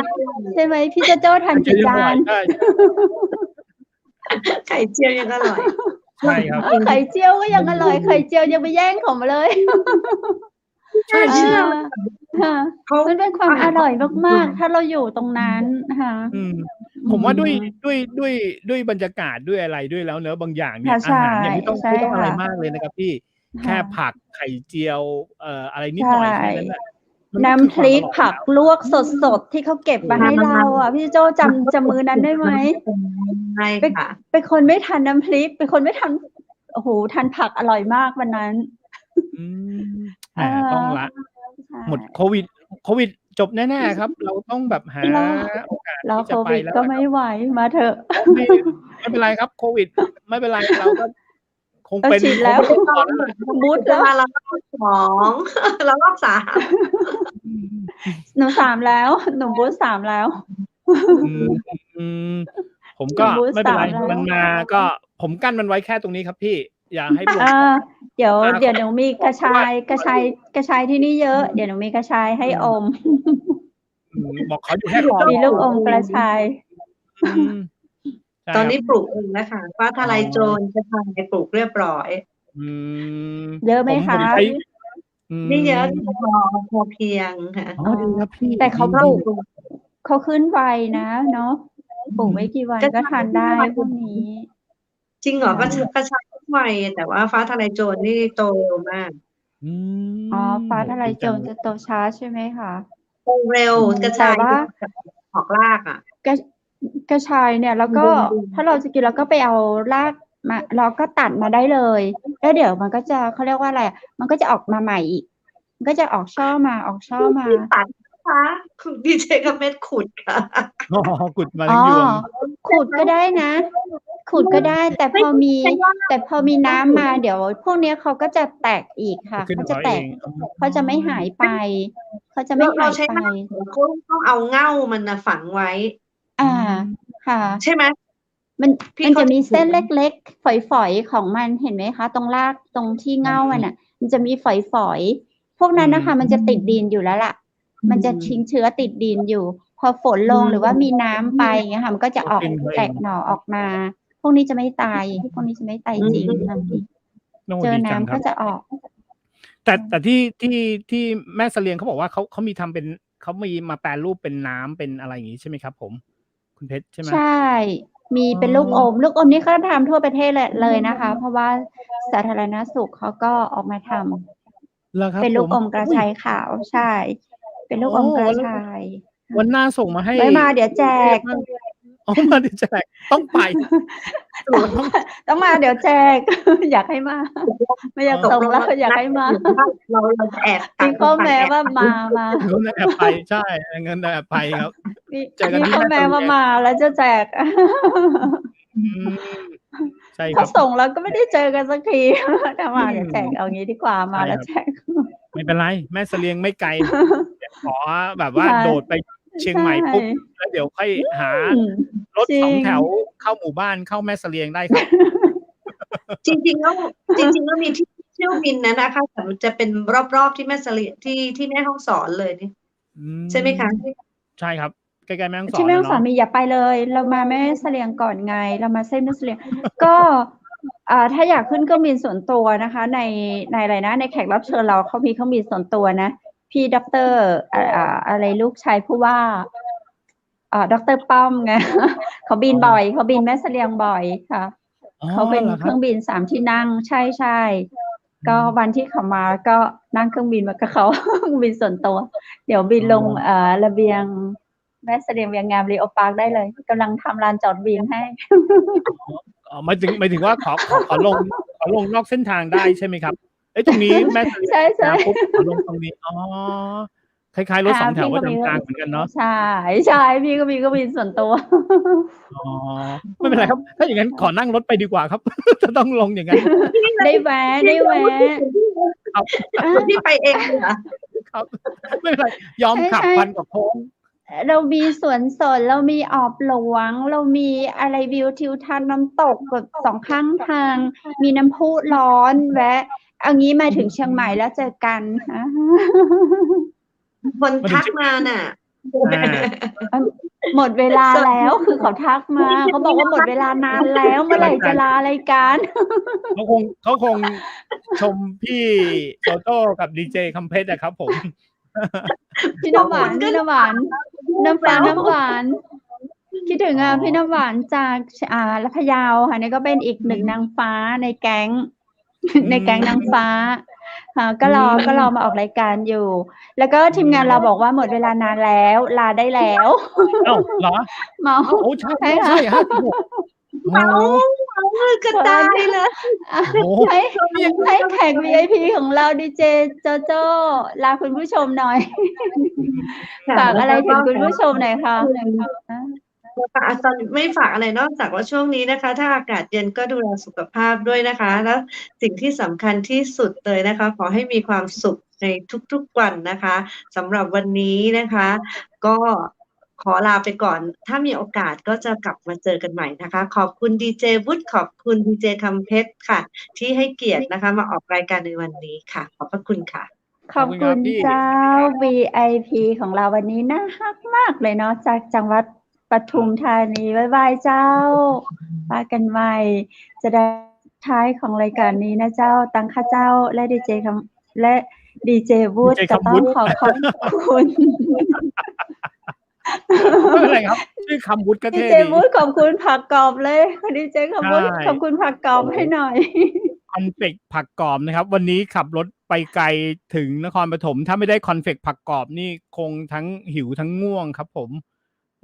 ใช่ไหมพี่โจโจ้ทานกี่จาน ใช่ ไข่เจียวยังอร่อย ใช่ครับ ไข่เจียวก็ยังอร่อยไข่เจียวยังไปแย่งเขามาเลย ใช่เชื่อ ค่ะ เขา มันเป็นความอร่อยมากๆถ้าเราอยู่ตรงนั้นค่ะ ผมว่าด้วยบรรยากาศด้วยอะไรด้วยแล้วเนอะบางอย่างเนี่ย ใช่ อาหารเนี่ยไม่ต้อง ใช่ อะไร ค่ะ มากเลยนะครับพี่ ค่ะ แค่ผักไข่เจียวอะไรนิดหน่อยแค่นั้นน่ะมัก็ น้ำพ คือ ริก ความออย ผัก แล้ว ลวกสดๆที่เขาเก็บมาให้เราอ่ะพี่โจจำมื้อนั้นได้ไหม ใช่ค่ะ เป็นคนไม่ทานน้ำพริกเป็นคนไม่ทานโอ้โหทานผักอร่อยมากวันนั้น อืมแหมต้องละ ใช่ หมดโควิดจบแน่ๆครับ เราต้องแบบหาโอกาส รอ ที่ โค จะไป วิด แล้ว ก็ อะค ไม่ รับ ไหวมาเถอะ ไม่เป็นไรครับโควิด ไม่เป็นไรเราก็คง เรา เป็น ฉีดแล้ว คงเป็นก่อนนั่นแหละ บูท จะ แล้ว มาแล้วรอบสองแล้วรอบสาม หนู3แล้วหนูบูท3แล้ว ผมก็ บูสต์ ไม่เป็นไร 3แล้ว มันมาก็ผมกั้นมันไว้แค่ตรงนี้ครับพี่ อย่าให้วง เดี๋ยว อ่า เดี๋ยวหนูมีกระชาย ขอ กระชายที่นี่เยอะ เดี๋ยวหนูมีกระชายให้อม บอกเขาอยู่แค่คอ มีลูกอมกระชาย อืมใช่ ตอนนี้ ครับ ปลูกเองนะคะฟ้าทะลายโจรจะทำไปปลูกเรียบร้อย อืม เยอะไหม ผม คะ ใช้ ไม่เยอะพอเพียงค่ะ อ๋อดีครับพี่ แต่เขา ดี ปลูกเขาขึ้นไวนะเนาะปลูกไม่กี่วันก็ทานได้พวกนี้ จริงเหรอ ค่ะ กระชายไวแต่ว่าฟ้าทะลายโจรนี่โตเร็วมาก อืม อ๋อฟ้าทะลายโจร ดี จะ จัง โตช้าใช่ไหมคะ โตเร็วกระชาย แต่ว่า ออกรากอ่ะ กระชายเนี่ยแล้วก็ ดู ถ้าเราจะกินเราก็ไปเอารากมาเราก็ตัดมาได้เลยแล้วเดี๋ยวมันก็จะเขาเรียกว่าอะไรมันก็จะออกมาใหม่อีกมันก็จะออกช่อมาออกช่อมา ตัดนะคะคุณดีเจกับเม็ดขุดค่ะ อ๋อกุดมา อ๋ ทั้ อง ยวง ขูดก็ได้นะขูดก็ได้ แต่พอมีน้ำมาเดี๋ยว พวกเนี้ยเขาก็จะแตกอีกค่ะ ขึ้น เขา ของ จะ เขา แต เอก ง เขาจะไม่หายไปเขาจะไม่ เรา หาย ใช้ ไป น้ำเขาต้องเอาเง่ามันนะฝังไว้ ค่ะ ใช่ไหม มัน พี่ มันจะมี เข้าใจ เส้นเล็กๆ ฝอยๆ ของมันเห็นไหมคะ ตรงรากตรงที่เง่ามันอ่ะ มันจะมีฝอยๆ พวกนั้นนะคะ มันจะติดดินอยู่แล้วล่ะ มันจะทิ้งเชื้อติดดินอยู่ พอฝนลงหรือว่ามีน้ำไปอย่างเงี้ยค่ะ มันก็จะออก ขึ้นเอง แตกหน่อออกมา พวกนี้จะไม่ตาย พวกนี้จะไม่ตายจริงค่ะพี่ โน่ เจอ ดีจัง น้ำ ครั ก็ บ จะออก แต่ที่แม่เสลียงเขาบอกว่าเขามีทำเป็นเขามีมาแปรรูปเป็นน้ำเป็นอะไรอย่างงี้ใช่ไหมครับ ผม คุณเพชรใช่ไหม ใช่ มีเป็นลูกอม ลูกอมนี่เขาทำทั่วประเทศเลยนะคะ เพราะว่าสาธารณสุขเขาก็ออกมาทำ เหรอครับ เป็นลูก ผ อมกระชายขาว ใช่ เป็นลูกอมกระชาย วันหน้าส่งมาให้ ไว้มาเดี๋ยวแจก อ๋อมาเดี๋ยวแจกต้องไปสรุปต้อง ต้องมาเดี๋ยวแจก อยากให้มา ไม่อยากส่งแล้วอยากให้มา เราจะแอบ มีข้อแม้ว่ามา เงินแอบไปใช่เงินแอบไปครับ เจอกัน มี ที่ ข้อ แม่ แม้ เสลียง ว่ามาแล้วจะแจก ใช่ค ถ้า รับ ส่งแล้วก็ไม่ได้เจอกันสักที ถ้ามาเดี๋ยวแจกเอางี้ดีกว่ามาแล้วแจก ไม่เป็นไรแม่เสลียงไม่ไกลเดี๋ยวขอแบบว่า ใช่ โดดไปเชียงใหม่ปุ๊บแล้วเดี๋ยวค่อยหา รถ จริง 2 แถวเข้าหมู่บ้านเข้าแม่เสลียงได้ครับ จริงๆแล้วมีที่เที่ยวบินนะคะแต่มันจะเป็นรอบๆที่แม่เสลียงที่แม่ฮ่องสอนเลยนี่ใช่ไหมคะ ใช่ครับ ใกล้ๆแม่ฮ่องสอน ที่แม่ฮ่องสอน เนาะ มีอย่าไปเลย เรามาแม่เสลียงก่อนไง เรามาเส้นแม่เสลียง ก็ถ้าอยากขึ้นเครื่องบินส่วนตัวนะคะ ในอะไรนะ ในแขกรับเชิญเราเขามีเครื่องบินส่วนตัวนะ พี่ด็อกเตอร์อะไรลูกชายผู้ว่าด็อกเตอร์ป้อมไง เขาบินบ่อย เขาบินแม่เสลียงบ่อยค่ะ อ๋อ เขาเป็น หรอ เค ครั รื่ บ องบิน3 ที่นั่ง ใช่ ๆ ก็วันที่เขามาก็นั่งเครื่องบินมากับเขา เครื่องบินส่วนตัว เดี๋ยวบินลงระเบียงแม่เสลียงเวียงงามลีโอพาร์คได้เลยกำลังทำลานจอดบินให้ อ๋อหมายถึงว่าขอลงนอกเส้นทางได้ใช่ไหมครับ ตรงนี้แม่เสลียง ใช่ มา ๆ ปุ๊บขอลงตรงนี้ อ๋อ คล้ายๆรถ2 แถวประจำทางเหมือนกันเนาะ ใช่ พี่ก็มีเครื่องบินส่วนตัว อ๋อ ไม่เป็นไรครับ ถ้าอย่างงั้นขอนั่งรถไปดีกว่าครับ จะต้องลงอย่างงั้น ได้แวะ ครับ พี่ไปเองเหรอ ครับ ไม่เป็นไร ยอมขับ ใช่ พันกว่าโค้ง เรามีสวนสน เรามีออบหลวง เรามีอะไรวิวทิวทัศน์น้ำตกแบบ2 ข้างทาง มีน้ำพุร้อนแวะ เอางี้มาถึงเชียงใหม่แล้วเจอกัน คนทักมาน่ะ หมดเวลาแล้วคือเขาทักมา เขาบอกว่าหมดเวลานานแล้ว เมื่อไหร่จะลารายการ เขาคงชมพี่โตโต้กับดีเจคำเพชรอะครับผม พี่น้ำหวาน น้ำหวาน คิดถึงพี่น้ำหวานจากพะเยาค่ะนี่ก็เป็นอีกหนึ่งนางฟ้าในแก๊ง ในแก๊งนางฟ้าก็รอมาออกรายการอยู่ แล้วก็ทีมงานเราบอกว่าหมดเวลานานแล้ว ลาได้แล้ว อ้าวเหรอ เมา โอ้ใช่ ใช่ค่ะ ใช่56 เมาก็ตายเลย โอ้ ให้แขก VIP ของเราดีเจโจโจ้ลาคุณผู้ชมหน่อย ฝากอะไรถึงคุณผู้ชมหน่อยค่ะ ตอนไม่ฝากอะไรนอกจากว่าช่วงนี้นะคะ ถ้าอากาศเย็นก็ดูแลสุขภาพด้วยนะคะ แล้วสิ่งที่สำคัญที่สุดเลยนะคะ ขอให้มีความสุขในทุกๆวันนะคะสำหรับวันนี้นะคะ ก็ขอลาไปก่อน ถ้ามีโอกาสก็จะกลับมาเจอกันใหม่นะคะ ขอบคุณดีเจวุฒิขอบคุณดีเจคำเพชรค่ะ ที่ให้เกียรตินะคะ มาออกรายการในวันนี้ค่ะ ขอบพระคุณค่ะ ขอบคุณเจ้า VIP ของเราวันนี้น่ารักมากเลยเนาะจากจังหวัดปทุมธานีบ๊ายบายเจ้าว่ากันใหม่จะได้ท้ายของรายการนี้นะเจ้าตังค่าเจ้าและดีเจและดีเจวุฒิจะต้องขอบคุณ ไม่เป็นไรครับ ชื่อคำวุฒิก็ ดี เท่ เจ ดี วุฒิขอบคุณผักกรอบเลยดีเจคำวุฒิขอบคุณผักกรอบให้หน่อย คอนเฟกผักกรอบนะครับ วันนี้ขับรถไปไกลถึงนครปฐมถ้าไม่ได้คอนเฟกผักกรอบนี่คงทั้งหิวทั้งง่วงครับผม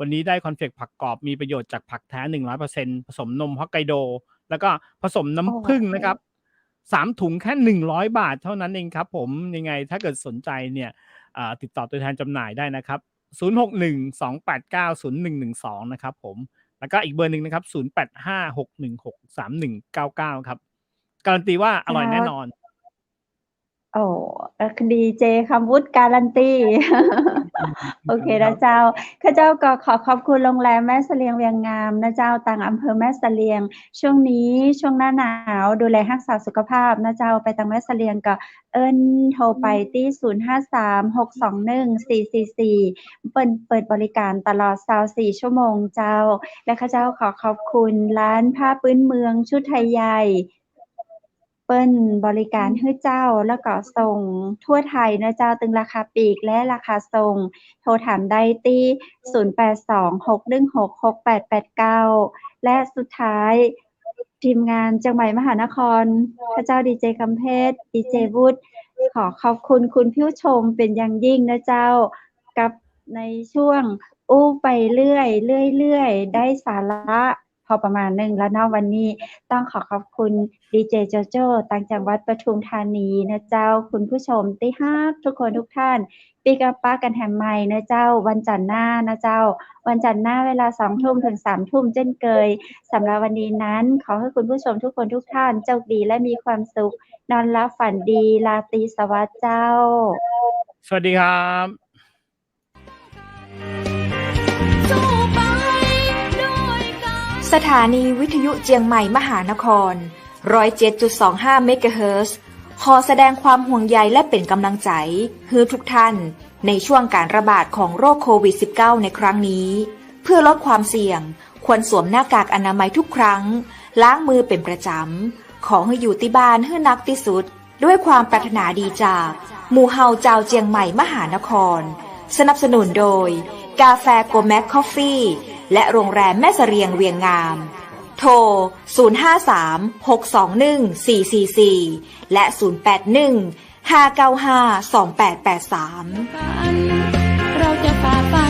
วันนี้ได้คอนเฟกผักกรอบมีประโยชน์จากผักแท้ 100% ผสมนมฮอกไกโด แล้วก็ผสมน้ำผึ้งนะครับ3 ถุงแค่100 บาทเท่านั้นเองครับผมยังไงถ้าเกิดสนใจเนี่ยติดต่อตัวแทนจำหน่ายได้นะครับ 061-289-0112 นะครับผมแล้วก็อีกเบอร์หนึ่งนะครับ 0856163199 ครับการันตีว่าอร่อยแน่นอน โอ้ดีเจคำวุฒิการันตี โอเคนะเจ้าข้าเจ้าก็ขอขอบคุณโรงแรมแม่เสลียงเวียงงามนะเจ้าต่างอำเภอแม่เสลียงช่วงนี้ช่วงหน้าหนาวดูแลรักษาสุขภาพนะเจ้าไปทางแม่เสลียงก็โทรไปที่053-621-444เปิดบริการตลอด24 ชั่วโมงเจ้าและข้าเจ้าขอขอบคุณร้านผ้าพื้นเมืองชุดไทยใหญ่เปิ้นบริการให้เจ้าแล้วก็ส่งทั่วไทยนะเจ้าตึงราคาปลีกและราคาส่งโทรถามได้ที่0826166889และสุดท้ายทีมงานจังหวัดมหานครพระเจ้าดีเจคำเพชรดีเจวุฒิขอขอบคุณคุณผู้ชมเป็นอย่างยิ่งนะเจ้ากับในช่วงอู้ไปเรื่อยได้สาระพอประมาณนึงแล้วเนาะวันนี้ต้องขอขอบคุณดีเจโจโจ้ต่างจังหวัดปทุมธานีนะเจ้าคุณผู้ชมที่ฮักทุกคนทุกท่านปีกับป้ากันแฮมใหม่นะเจ้าวันจันทร์หน้านะเจ้าวันจันทร์หน้าเวลา 20:00 ถึง 3:00 เช่นเคยสำหรับวันนี้นั้นขอให้คุณผู้ชมทุกคนทุกท่านโชคดีและมีความสุขนอนหลับฝันดีราตรีสวัสดิ์เจ้าสวัสดีครับสถานีวิทยุเจียงใหม่มหานคร 107.25 เมกะเฮิรตซ์ขอแสดงความห่วงใยและเป็นกำลังใจให้ทุกท่าน ในช่วงการระบาดของโรคโควิด -19 ในครั้งนี้เพื่อลดความเสี่ยงควรสวมหน้ากากอนามัยทุกครั้งล้างมือเป็นประจำขอให้อยู่ที่บ้านให้นักที่สุดด้วยความปรารถนาดีจากหมู่เฮาเจ้าเจียงใหม่มหานครสนับสนุนโดยกาแฟโกแม็กคอฟฟี่และโรงแรมแม่เสรียงเวียงงามโทร 053-621-444 และ 081-595-2883 เราจะฝ่าฟัน